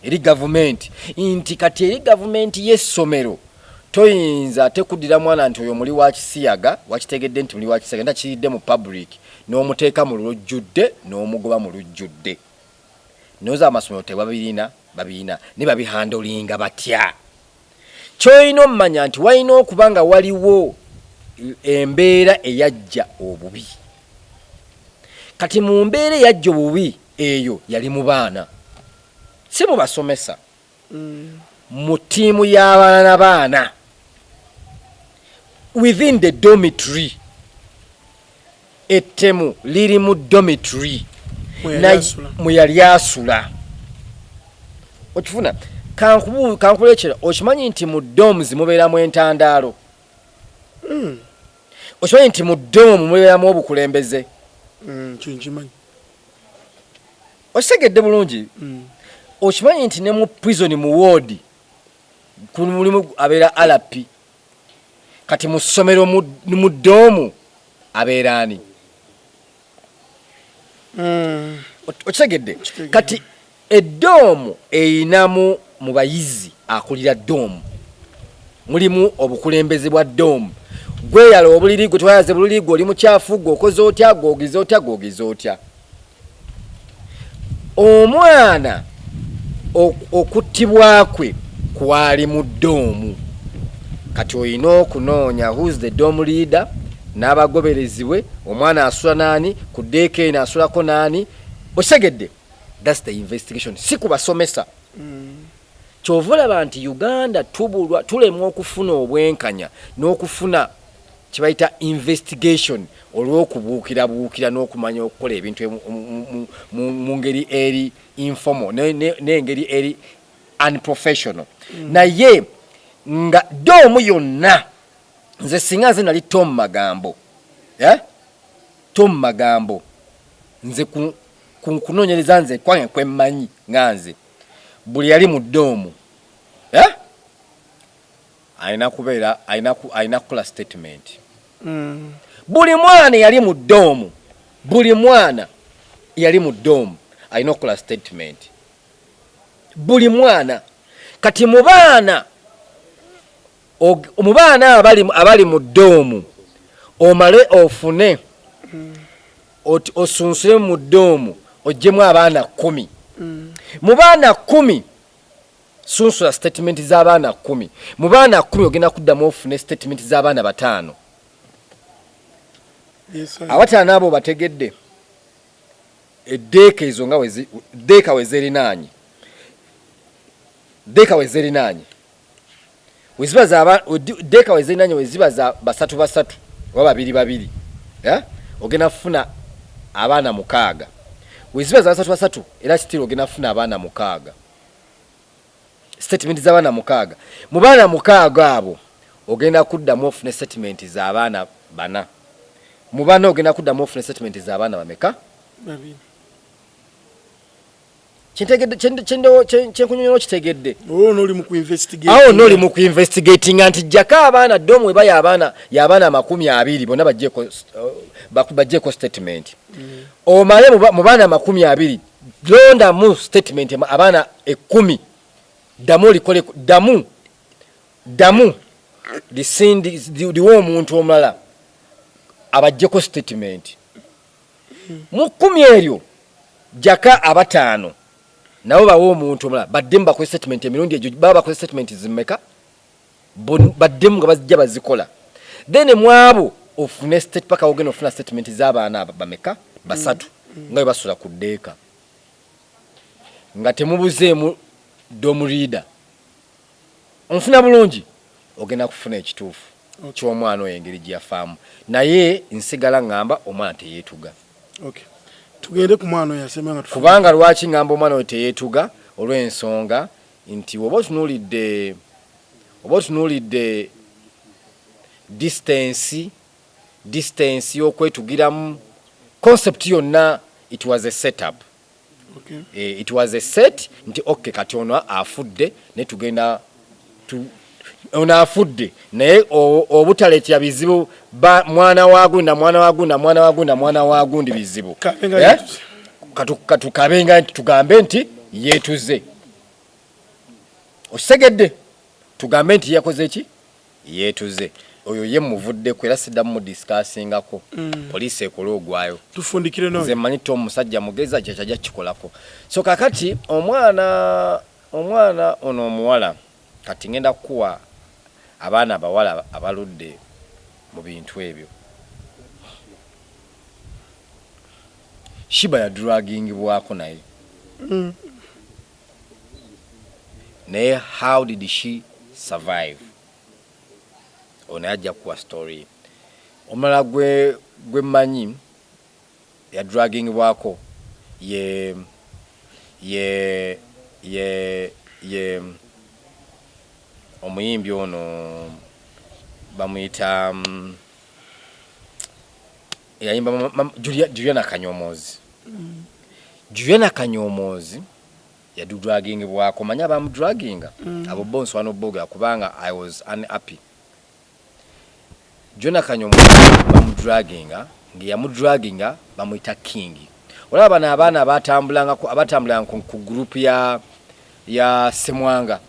Speaker 1: eri gavumenti nti kati eri gavumenti y'essomero toyinza tekuddira mwana nti oyo muli wa kisiyaga wakitegedde nti muli wa kisiyaga ndakiridde mu public n'omuteeka mu lujjudde n'omugoba mu lujjudde noza amasomero tebabirina ne babihandolinga batya kyoyina omumanya nti walina okubanga waliwo embeera eyajja obubi kati mu mbeera eyajja obubi eyo yali mu baana si mu basomesa mu ttiimu y'abaana n'abaana within the dormitory ettemu liri mu dormitory mwe yali asula okifuna kankuleekera okimanyi nti mu doms mubeeramu entandaalo okimanyi nti mu domu mubeeramu obukulembeze okitegedde bulungi okimanyi nti ne mu prison mu ward mulimu abeera RP kati mu ssomero mu domu abeera ani okitegedde kati eddomu eyinamu mu bayizi akulira domu mulimu obukulembeze bwa domu gweyala obuliri gwe twayaze buliri gwe oli mukyafu gwe okoze otya gwogize otya omwana okuttibwa kwe kwali mu domu kati oyina okunoonya who's the dom leader n'abagoberezibwe omwana asula naani ku deeka eno asulako naani osegedde that's the investigation si kubasomesa kyova olaba nti Uganda tulemwa okufuna obwenkanya n'okufuna kibayita investigation olw'okubuukirabuukira n'okumanya okukola ebintu mu ngeri eri informal n'engeri eri unprofessional naye nga doomu yonna nze singa nze nali Tom Magambo nze kunoonyereza nze kwange kwemmanyi nga nze buli yali mu doomu ayina kubeera ayina kukola statement buli mwana yali mu doomu ayina okukola statement buli mwana kati mu baana abali mu doomu omale ofune osunsule mu doomu ojjemu abaana 10 mu baana 10 sunsula statement z'abaana 10 mu baana 10 ogenda kuddamu ofune statement z'abaana 5 abataano abo bategedde eddeeka ezo nga deeka wezerinaanye deeka wezerinaanye weziba za 3 oba 2 ogenda kufuna abaana 6 weziba za 3 era kitiro ogenda kufuna abaana 6 statement z'abaana 6 mu baana 6 abo ogenda kuddamu ofune statement z'abaana 4 mu baana ogenda kuddamu ofune statement z'abaana bameka
Speaker 4: 2
Speaker 1: kyenkunyonyola kitegedde
Speaker 4: n'oli mu
Speaker 1: kuinvestigating nti jjako abaana domu eba y'abaana 20 bonna bajjeko statement omale mu baana 20 londa mu statement abaana 10 damu likole damu lisindi liwo omuntu omulala abajjeko statement mu 10 eryo jaka abatano nabo bawo omuntu omulala baddemu bakoze statement emirundi egyo baba bakoze statement zimmeka baddemu nga bazijja bazikola then mwabo ofune state paka ogeno ofuna statement z'abaana bameka basatu nga basula ku ddeeka nga temubuzeemu dom reader onfuna bulungi ogenda kufuna ekituufu ky'omwana oyo engeri gy'afaamu naye nsigala ngamba omwana teyeetuga.
Speaker 4: Okay. Tugende ku mwana oyo yasemanga
Speaker 1: kubanga lwaki ngamba omwana oyo teyeetuga olw'ensonga nti oba otunuulidde distance y'okwetugiramu concept yonna it was a setup.
Speaker 4: Okay.
Speaker 1: It was a set nti okay kati ono afudde ne tugenda ono afudde naye obutaleetya bizibu mwana wagundi bizibu katukabenga nti tugambe nti yeetuze osegedde tugambe nti yakoze eki yeetuze oyo ye muvuddeku era siddamu mu discussingako poliisi ekola ogwayo
Speaker 4: tufundikire
Speaker 1: nze mmanyi Tom musajja mugeza kyajja kikolako so kakati omwana ono omuwala kati ngenda kuwa abaana abawala abaludde mu bintu ebyo Shiba ya dragingibwako naye naye how did she survive ono ajja kuwa story omulala gwe mmanyi ya dragingibwako ye omuyimbi ono bamuyita yayimba Juliana Kanyomozi. Juliana Kanyomozi yadudragingibwako manya bamudraginga abo bonso wano boga kubanga I was unhappy. Juliana Kanyomozi bamudraginga ngiyamudraginga bamuyita King. Olaba n'abaana abatambulanga ku group ya Semwanga.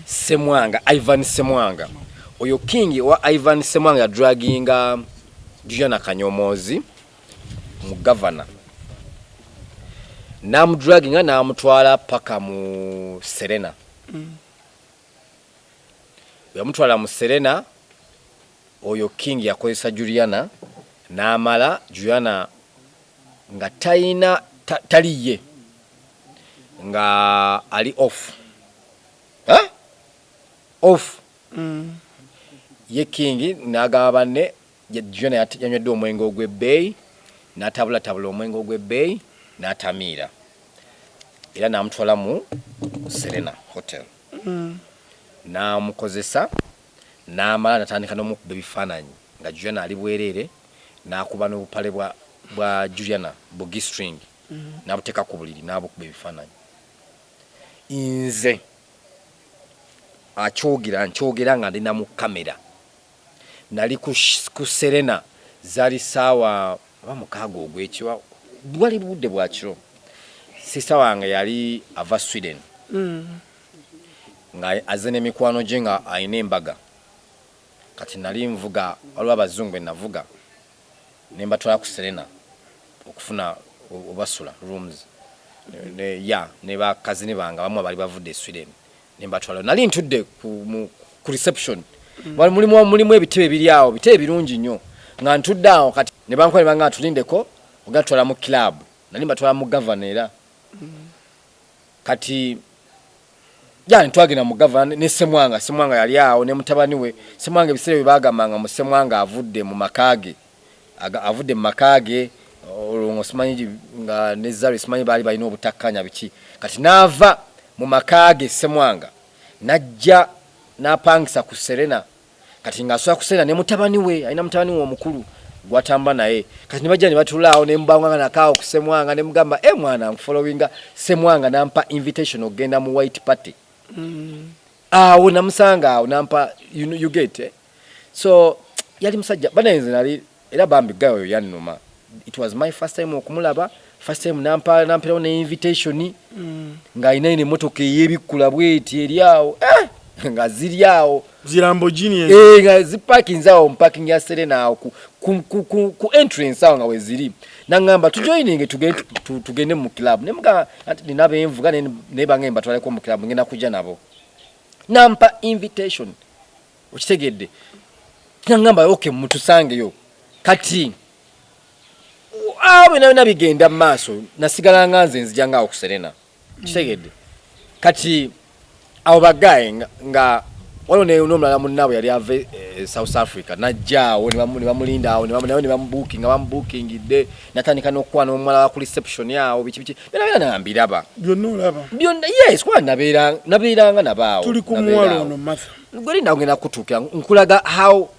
Speaker 1: Semwanga, Ivan Semwanga. Oyo King wa Ivan Semwanga draginga Juliana Kanyomozi mu governor. Namudraginga namutwala paka mu Serena. Yamutwala mu Serena oyo King yakozesa Juliana namala Juliana nga taina taliye nga ali off. Off. Ye King nagaba ne Juliana yanywedde omwenge ogw'ebbeeyi n'atabula omwenge ogw'ebbeeyi n'atamiira era n'amutwala mu Serena Hotel. N'amukozesa n'amala natandika n'omukuba ebifaananyi nga Juliana ali bwereere n'akuba n'obupale bwa Juliana bugi string n'abuteeka ku buliri n'abukuba ebifaananyi. Nze nkyogera nga ndina mu kamera nali ku Serena zali saawa abamukaaga ogw'ekiwa bwali budde bwa kiro. Sister wange yali ava Sweden nga azze n'emikwano gye nga ayina embaga kati nali nvuga waliwo abazungu navuga ne mbatwala ku Serena okufuna obasula rooms ne bakazini bange abamu bali bavudde Sweden ne mbatwala nali ntudde ku reception mulimu ebitebe biri awo bitebe birungi nnyo nga ntudde awo kati ne bankola ne banga tulindeko ogatwala mu club nali mbatwala mu governor era kati yani twagenda mu governor ne Semwanga yali awo ne mutabani we Semwanga ebisere bibagambanga mu Semwanga avudde mu makage olwo simanyi nga ne Zari simanyi bali balina obutakkanya biki kati nava mu makage Semwanga najja napangisa ku Serena kati ngasoya ku Serena ne mutabani we alina mutabani we omukulu gwatamba naye kati nibajja ne batulaawo ne mbanga nakaawo ku Semwanga ne mugamba mwana nfollowinga Semwanga nampa invitation ogenda mu white party. Awo namusanga awo nampa you get so yali musajja banenze nali era bambi gayo yannuma. It was my first time okumulaba, first time nampirawo ne invitation nga ina ine motoka eyebikula bweti eri awo nga ziri awo
Speaker 4: Zirambogini
Speaker 1: nga ziparking awo parking ya Serena awo ku entrance awo nga weziri nangamba tujoininge tugende mu club nemuga anti ninabe envuga ne bangemba twale ko mu club ngena kuja nabo nampa invitation ukitegedde nangamba okay mutusange yo kati awe na bigenda maaso nasigala nganze nzijanga awo ku Serena kitegedde kati abo bagaye nga walone unomla munabo yali ave South Africa najjaawo ne bamulinda awo ne bamubooking de natandika n'okwana omwala wa ku reception yawo bichi bera nambiraba byonna yes kwa nabiranga nabaawo
Speaker 4: tuli ku mwalo ono Martha
Speaker 1: gwali nagenda kutuukira nkulaga how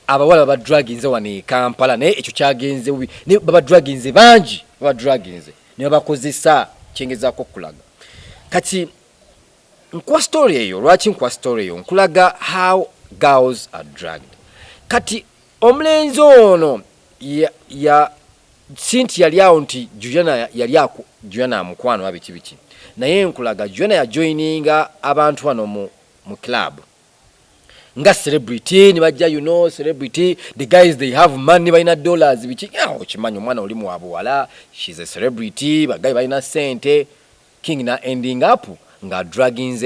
Speaker 1: abawala ba druggins wani Kampala ne ekyo kyagenze ne baba druggins bangi baba druggins ne bakozesa kyengezako kulaga kati nkwa story eyo lwaki nkwa story eyo nkulaga how girls are drugged kati omulenzi ono ya Cynthia yaliawo nti Juliana amukwano abiki naye nkulaga Juliana ya joininga abantu wano mu club nga celebrity ni bajja celebrity the guys they have money baina dollars biki okimanyi omwana oli mu abwala she's a celebrity bagay baina sente king na ending up nga druggins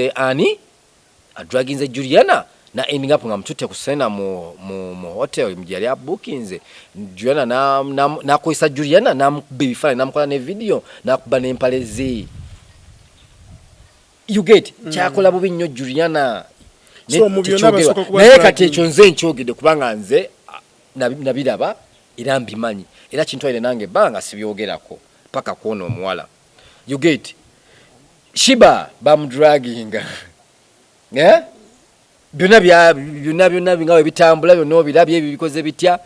Speaker 1: Juliana na ending up nga mtute kusena mu hotel mjali bookings Juliana na koisa Juliana na mbifana na mkola ne video na kubana empalezi you get chakola bubi nnyo Juliana
Speaker 4: so mubyona basoka kuba
Speaker 1: naye kati ekyo nze nkyogedde kubanga nze nabiraba era mbimanyi era kintu aire nange banga sibyogerako paka kuona omuwala you get Shiba bamdraginga byonna bingawe bitambula byonna birabye bikoze bitya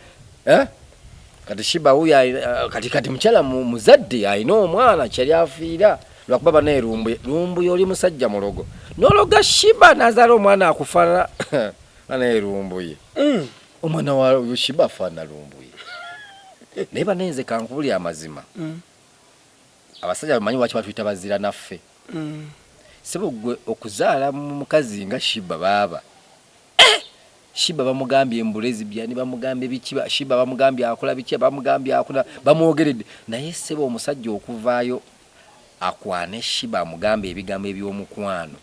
Speaker 1: kati Shiba huya kati mchala muzadde ayina omwana kyali afiira lwakuba naye lumbu yoli musajja mulogo nologa Shiba nazaro omwana akufana naye lumbuye omwana wa Shiba afana lumbuye neba nenze kankubuli amazima abasajja bamanyi wachi batuyita bazira naffe sebo gwe okuzaala mukazi nga Shiba baba Shiba bamugambye embulezi byani bamugambye bikiba Shiba bamugambye akola bikiba bamugambye akuna bamwogeredde naye sebo omusajja okuvaayo akwane Shiba amugambye ebigambo ebyomukwano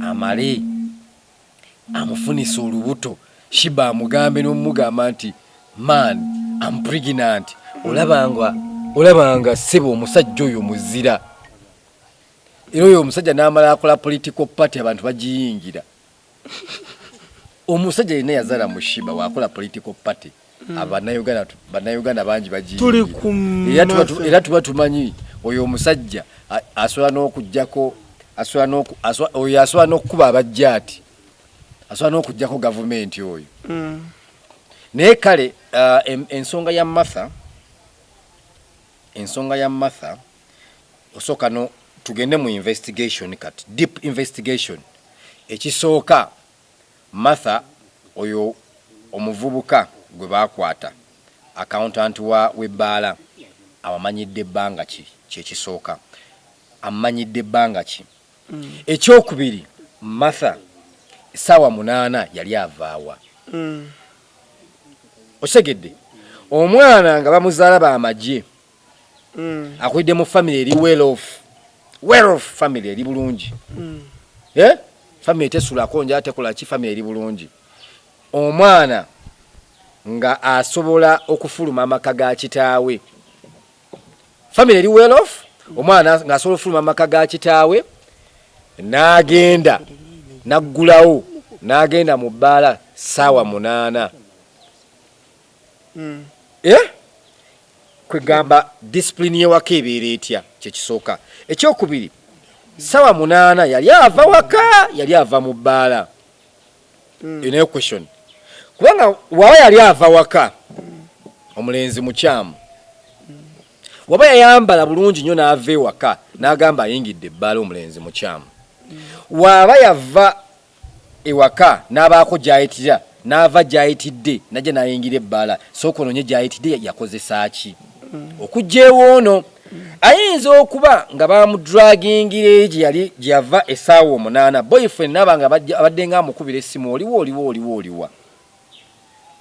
Speaker 1: amale amufunisa olubuto Shiba amugambe n'omugamba nti man I'm pregnant olabanga sebo omusajja oyo muzira era oyo omusajja n'amala akola political party abantu bagiyingira omusajja yena yazala mu Shiba wakola political party Abannayuganda bangi bagiyingira era tuba tumanyi oyo omusajja asobola n'okujjako oyo asobola n'okukuba abajjaati asobola n'okujjako gavumenti oyo naye kale ensonga ya Martha osooka no tugende mu investigation kati deep investigation ekisooka Martha oyo omuvubuka gwe bakwata accountant webbaala amanyidde ebbanga ki kyekisooka amanyidde ebbanga ki ekyokubiri Martha sawa 8 yali avaawa osegedde omwana nga bamuzaala bamagye akwidde mu family eri well off family eri bulungi family tesulako nja tekola ki family eri bulungi omwana nga asobola okufuluma amaka ga kitaawe family eri well off omwana nga asobola okufuluma amaka ga kitaawe n'agenda naggulawo n'agenda mu bbaala saawa 8 kwegamba discipline yewaka ebeera etya kyekisooka ekyokubiri saawa 8 yali ava waka yali ava mu bbaala enayo question kubanga waba yali ava waka omulenzi mukyamu waba yayambala bulungi nnyo n'ava ewaka n'agamba ayingidde ebbaala omulenzi mukyamu waba yava ewaka n'abaako gyayitira n'ava gyayitidde najja n'ayingira ebbaala sooka ononye gyayitidde yakozesa ki okujja ewoono ayinza okuba nga bamudragingira gye yali gye yava essaawa 8 boyfriend nabanga abadde nga amukubira essimu oliwa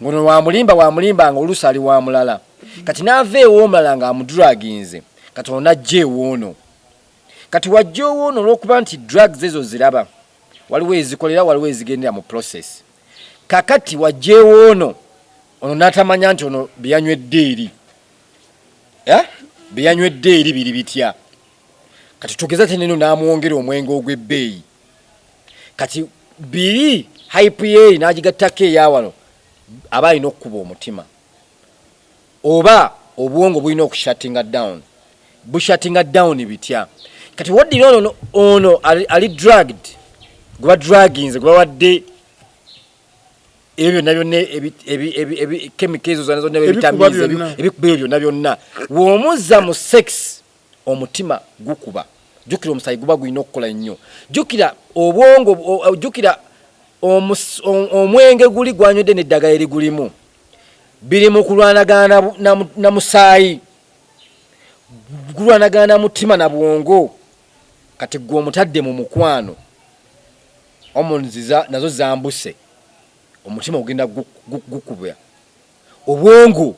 Speaker 1: ngono wamulimba nga oluusi ali wa mulala kati naava ewo omulala nga amudraginze kati onajja ewoono kati wajja owoono olw'okuba nti drugs ezo ziraba waliwo ezikolera waliwo ezigendera mu process kakati wajja ewoono ono n'atamanya nti ono byanywedde eri byanywedde eri biri bitya kati tugeza teneno n'amwongera omwenge ogw'ebbeeyi kati biri hype ye n'agigattako eyawano aba alina okukuba omutima oba obwongo bulina okushatinga down bushatinga down bitya kati waddira ono ali drugged gwe badraginze gwe bawadde ebyo byonna byonna chemicals zonna vitamins ebikuba ebyo byonna byonna w'omuzza mu sex omutima gukuba jukira omusayi guba gulina okukola nnyo jukira obwongo jukira omwenge guli gwanywedde n'eddagala eri gulimu biri mu kulwanagana na musaayi gulwanagana na mutima na bwongo kati gwe omutadde mu mukwano omunziza nazo zambuse omutima ogenda gukuba obwongo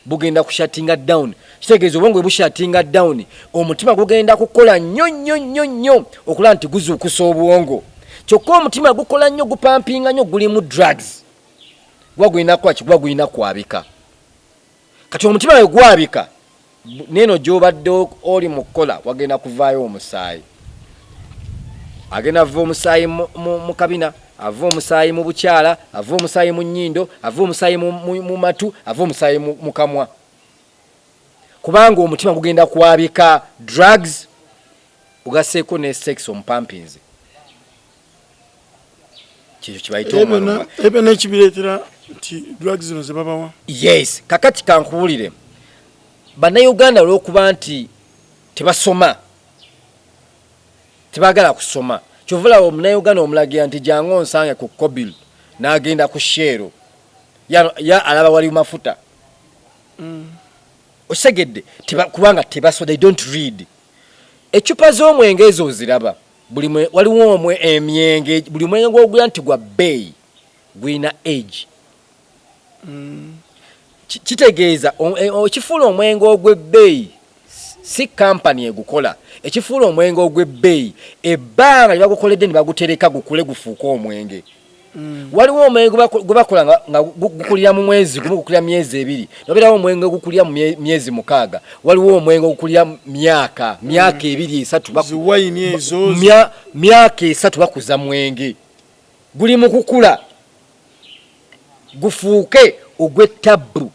Speaker 1: bugenda kushatinga down kitegeeza obwongo bushatinga down omutima gugenda kukola nnyo okulaba nti guzuukusa obwongo kyokka omutima gukola nnyo gupampinga nnyo gulimu drugs gwa gulina kwabika kati omutima we gwabika neno gy'obadde oli mu kukola wagenda kuvaayo omusaayi agenda ava omusaayi mu kabina ava omusaayi mu bukyala ava omusaayi mu nnyindo ava omusaayi mu matu ava omusaayi mu kamwa kubanga omutima gugenda kwabika drugs ugaseeko ne sex omupampinzi kyo kibayita omwana
Speaker 4: ebyo n'ekibireetera nti drugs zino ze babawa
Speaker 1: yes kakati kankuwulire bannayuganda olw'okuba nti tebasoma tebagala kusoma kyovula omunayuganda omulagira nti jangu onsange ku kobil n'agenda ku sheero ya alaba wali mafuta osegedde kubanga tebaso they don't read ecupa z'omwenge ezo oziraba waliwo emyenge buli mwenge gw'ogula nti gwa bbeeyi gwina age kitegeeza ekifuula omwenge ogw'ebbeeyi si kampani egukola ekifuula omwenge ogw'ebbeeyi ebbanga lye bagukoledde ne bagutereka gukule gufuuka omwenge waliwo omwenge gwe bakola nga gukulira mu mwezi gumu gukulira myezi 2 nobeerawo omwenge gukulira mu myezi 6 waliwo omwenge gukulira myaka 2-3 myaka 3 bakuza mwenge guli mu kukula gufuuke ogw'ettabu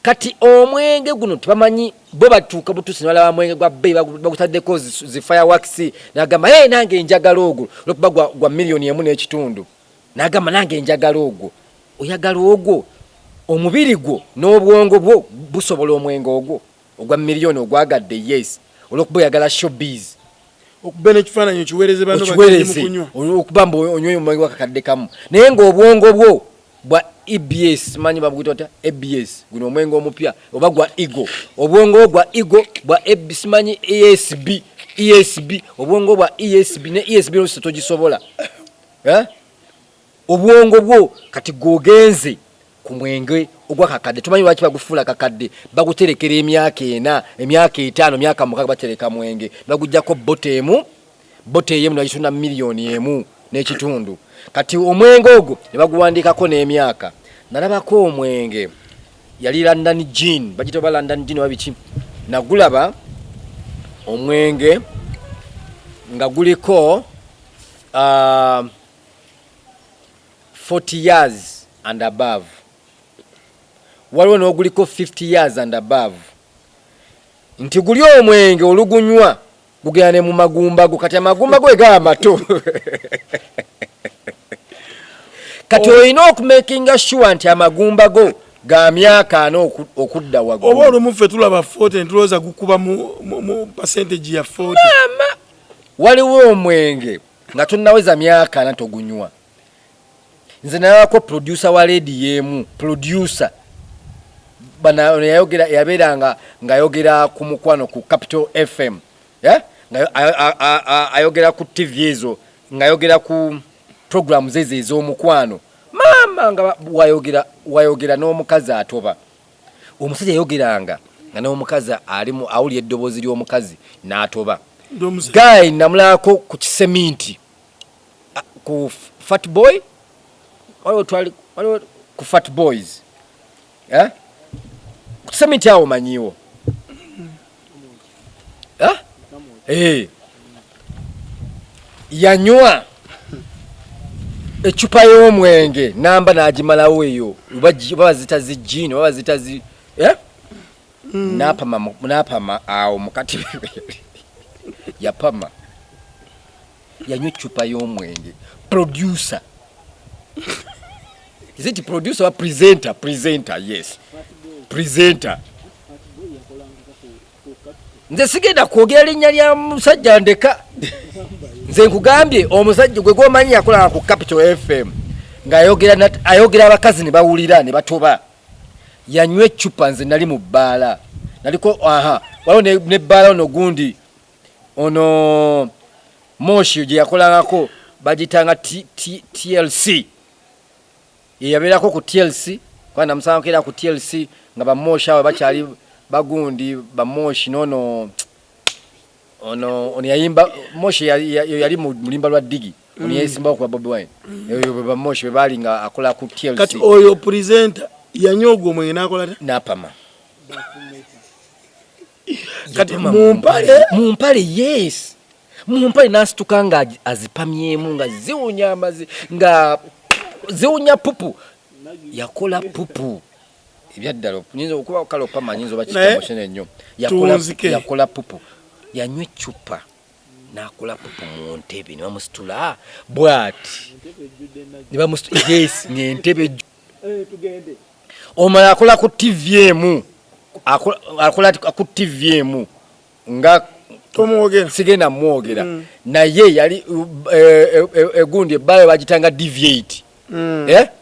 Speaker 1: kati omwenge guno tebamanyi bo batuuka butuusi nebalaba mwenge gwa bbeeyi bagutaddeko zi fireworks n'agamba nange njagala ogwo olwokuba gwa miliyoni 1.5 n'agamba nange njagala ogwo oyagala ogwo omubiri gwo n'obwongo bwo busobola omwenge ogwo ogwa miliyoni ogwagadde yes olwokuba oyagala showbiz
Speaker 4: okuba n'ekifaananyi okiweereze bano bakimukunywa
Speaker 1: okuba mbu onywe omwenge gwakakadde kamu naye ng'obwongo bwo bwa EBS manyi babugita ota EBS guno omwenge omupya oba gwa ego obwongo gwa ego bwa EBS manyi ESB obwongo bwa ESB ne ESB olusi togisobola obwongo bwo kati gogenze ku mwenge ogwakakadde tumanyi lwaki bagufuula kakadde baguterekera emyaka 4 emyaka 5 emyaka 6 batereka mwenge bagujjako botemu yemu n'agitunda miliyoni 1.5 kati omwenge ogwo ne baguwandiikako n'emyaka nalabako omwenge yali London gin bagita ba London gin wabiki nagulaba omwenge nga guliko 40 years and above waliwo n'oguliko 50 years and above nti guli omwenge olugunywa gugenda ne mu magumba go kati amagumba go ega amato kati olina okumakinga sure nti amagumba go ga myaka 4 okudda waggulu
Speaker 4: oba olumu ffe tulaba 40 ntulowooza gukuba mu percentage ya 40
Speaker 1: waliwo omwenge nga tonnaweza myaka 4 togunywa nze nalabako producer wa lady yemu producer bana yayogera yaberanga ngayogera ku mukwano ku Capital FM ayogera ku TV ezo ngayogera ku programs ezo mukwano mama nga wayogera n'omukazi atoba omusajja yayogeranga nga n'omukazi alimu awuli eddobozi ly'omukazi n'atoba guy namulako ku kiseminti ku Fat Boy waliwo ku Fat Boys ku kiseminti awo manyiwo yanywa echupa y'omwenge namba n'agimalawo eyo babazita zijini babazita napama awo mukati yapama yanywa echupa y'omwenge producer is it producer or presenter yes presenter nze sigenda kwogera linnya lya musajja ndeka nze nkugambye omusajja gwe gomanyi yakola ku Capital FM ayogera abakazi ne bawulira ne batoba yanywa echupa nze nali mu bbaala naliko waliwo ne bbaala ono gundi ono Moshi gye yakolangako bagitanga TLC yabeerako ku TLC kwa namusangukira ku TLC nga bamoshi awo bakyali bagundi bamoshi ono yayimba Moshi yali mulimba lwa digi oni yasimba ku Bobi Wine eyo bamoshi bebali nga akola ku TLC
Speaker 4: kati oyo presenter yanyogo mwe nakola
Speaker 1: napama
Speaker 4: kati
Speaker 1: mumpale yes mumpale nasituka nga azipamyemu nga ziwunya amazi nga ziwunya pupu yakola pupu ebyaddalo nyinza okuba kalo pama nyinza bakitamoshene nnyo yakola pupu yanywa echupa nakola pupu mu ntebe ne bamusitula bwati ne bamusitula yes ne ntebe tugende omala akola ku TVM akola ku TVM nga
Speaker 4: tomwogera
Speaker 1: sigenda mwogera naye yali egundi ebbala bagitanga deviate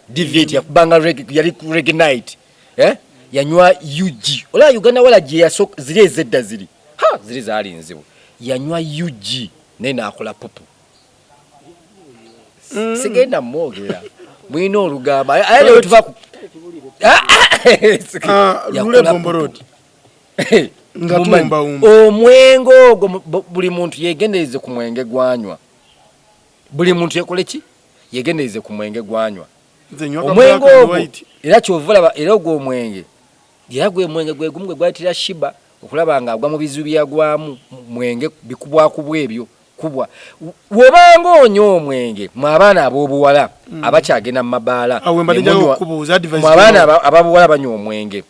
Speaker 1: deviate yakubanga yali reggae night yanywa UG ola Uganda wala je yasok ziri ezedda ziri ziri zaali nzibu yanywa UG nena akola pupu sigenda mwogera mwino olugamba ayo tuva ku
Speaker 4: lule bomborodi ngatumba
Speaker 1: omwengo buli muntu yegendereze ku mwenge gwanywa buli muntu yakole ki yegendereze ku mwenge gwanywa omwengo era kyovula era ogwo omwenge era gwe mwenge gwe gumwe gwatira shiba okulaba nga agwa mu bizu byagwamu mwenge bikubwa kubwebyo kubwa wobanga onyo omwenge mu abaana ab'obuwala abakyagenda mu mabaala ababuwala banywa omwenge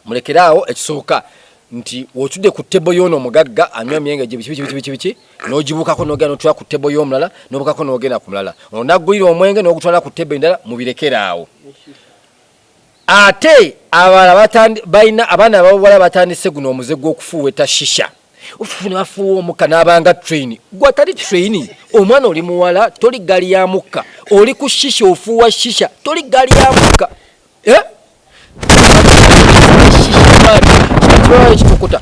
Speaker 1: mulekeraawo ekisooka nti wotudde ku tebo y'ono omugagga anywa emyenge gye biki n'ogibukako n'ogenda n'otwala ku tebo y'omulala n'obukako n'ogenda ku mulala ono naggulira omwenge n'ogutwala ku tebo endala mubirekeraawo ate balina abaana ab'obuwala batandise guno omuze gw'okufuuweta shisha ufune bafuwa omukka n'abanga train gwa tali train omwana oli muwala toli gali ya mukka oli ku shisha ofuwa shisha toli gali ya mukka ekitukuta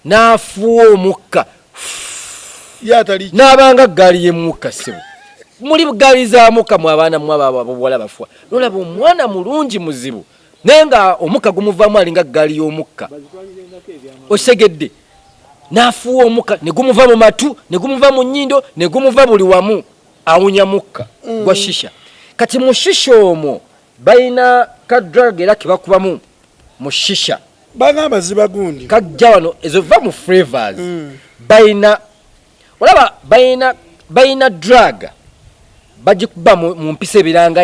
Speaker 1: n'afuwa omukka
Speaker 4: yatali
Speaker 1: n'abanga gali y'emukka sebo muli gali za mukka mu abaana mu ab'obuwala bafuwa nolaba omwana mulungi muzibu naye nga omukka gumuvamu alinga gali y'omukka osegedde nafuwa omukka ne gumuva mu matu ne gumuva mu nnyindo ne gumuva buli wamu awunya mukka gwa shisha kati mu shisha omwo balina ka drug era kebakubamu mu shisha
Speaker 4: bagamba ziba gundi
Speaker 1: kajja wano ezo va mu flavors balina olaba balina drug bagikuba mu mpisa ebiranga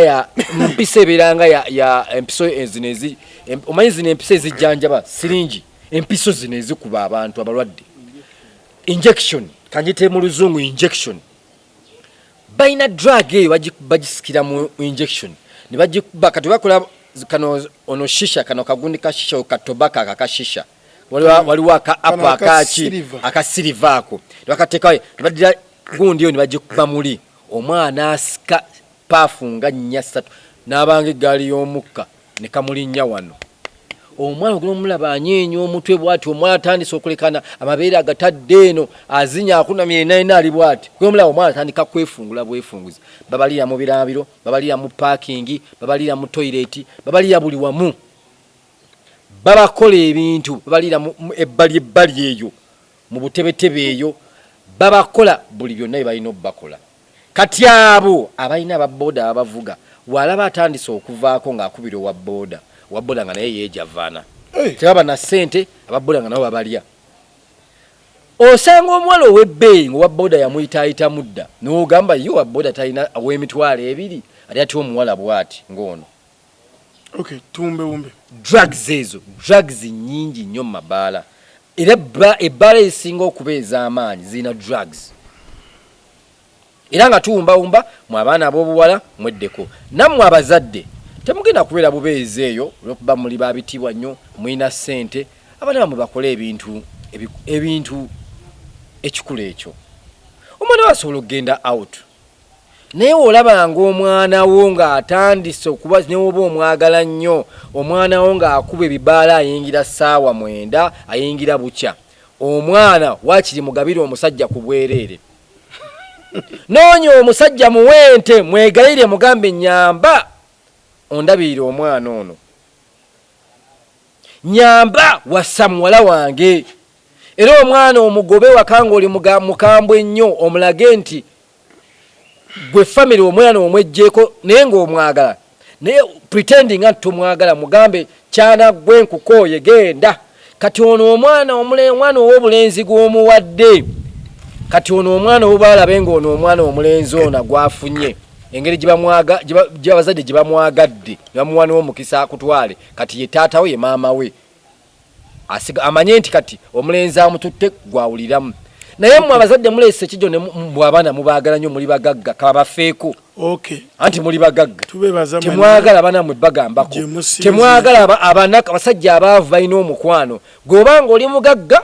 Speaker 1: ya empiso ezinezi omanyi zino empisa ezijjanjaba siringi empiso zino ezikuba abantu abalwadde injection kanjite mu luzungu injection balina drug eyo bagisikira mu injection ne bagikuba kati bakola kano ono shisha kano kagundi ka shisha okatobaka akashisha waliwo apa akasilivaako bakatekayo badira gundi yo ne bagikuba muli omwana asika pafu nga nnya 3 n'abange gali y'omukka ne kamulinnya wano omwana ogula omulaba anyeenya omutwe bw'ati omwana atandise okulekana amabeere agatadde eno azinya akunamye ena ali bw'ati gwe omulaba omwana atandika kwefungula bwefunguzi babalira mu birabiro babalira mu paakingi babalira mu toyireti babalira buli wamu babakola ebintu babalira ebbali eyo mu butebetebe eyo babakola buli byonna bye balina obbakola kati abo abalina ababooda abavuga walaba atandise okuvaako ng'akubira owabooda nga naye yeejavaana tebaba na ssente ababooda nga nabo babalya osanga omuwala ow'ebbeeyi ng'owabooda yamuyitaayita mudda n'ogamba ye owabooda talina ow'emitwalo 2 ati ati omuwala bw'ati ng'ono
Speaker 4: tumbewumbe
Speaker 1: drugs ezo drugs nyingi nnyo mu mabaala era ebbaala ezisinga okubeeza amaanyi zirina drugs era nga tuwumbawumba mu abaana ab'obuwala mweddeko nammwe abazadde temugenda kubeera bubeezi eyo olwokuba muli babitibwa nnyo mulina ssente abaana bamwe bakole ebintu ekikulu ekyo omwana wasobola okugenda out naye olabanga omwana wo ng'atandise okuba newoba omwagala nnyo omwana wo ng'akuba ebibaala ayingira ssaawa 9 ayingira bukya omwana waakiri mugabire omusajja ku bwereere noonya omusajja muwente mwegayire mugambe nyamba ondabirira omwana ono nyamba wassa muwala wange era omwana omugobe wakanga oli mukambwe ennyo omulage nti gwe family omwana omwejjeeko naye ng'omwagala naye pretending nga tomwagala mugambe kyana gwe nkukooye genda kati ono omwana ow'obulenzi gw'omuwadde kati ono omwana obalabe ng'ono omwana omulenzi ono gwafunye engeri gy'abazadde gye bamwagadde bamuwana omukisa akutwale kati ye taata we ye maama we amanye nti kati omulenzi amututte gwawuliramu naye mmwe abazadde muleese kijo ne bw'abaana mubaagala nnyo muli bagagga kabafeeko anti muli bagagga temwagala abaana mwe bagambako temwagala abasajja abaavu balina omukwano gweobanga oli mugagga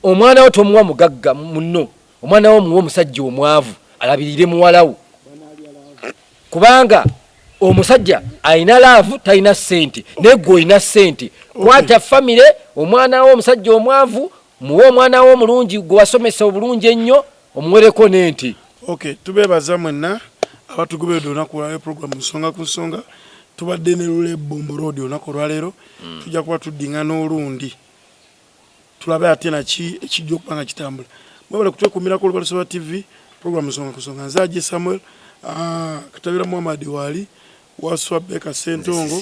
Speaker 1: omwana wo tomuwa mugagga muno omwana wo muwa omusajja omwavu alabirire muwalawo kubanga omusajja alina laavu talina ssente naye gwe olina ssente kwata famire omwana wo omusajja omwavu muwe omwana wo omulungi gwe wasomesa obulungi ennyo omuwereko n'enti
Speaker 4: tubeebaza mwenna abatugoberedde olunaku olwaleero program nsonga ku nsonga tubadde ne lule Bombo Road olunaku olwaleero tujja kuba tuddinga n'olundi tulabe ate naki ekijja okuba nga kitambula mwebale kutwekumirako Olubalama TV program nsonga ku nsonga nzaaje Samuel Katabira Muhammad wali waswa Beka Sentongo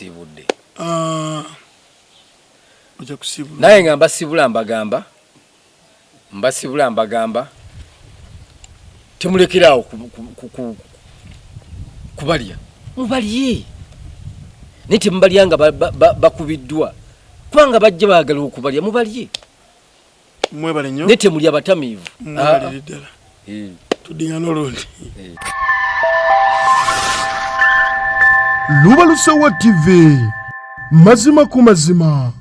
Speaker 4: oja kusibula
Speaker 1: naye nga mbasibula mbagamba temulekerawo kubalya mubalye naye temubalya nga bakubiddwa kubanga bajja baagala okubalya mubalye
Speaker 4: mwebale nnyo
Speaker 1: naye temulya batamiivu
Speaker 4: mwebalire ddala tuddinga n'olundi
Speaker 2: Lubalama TV mazima ku mazima.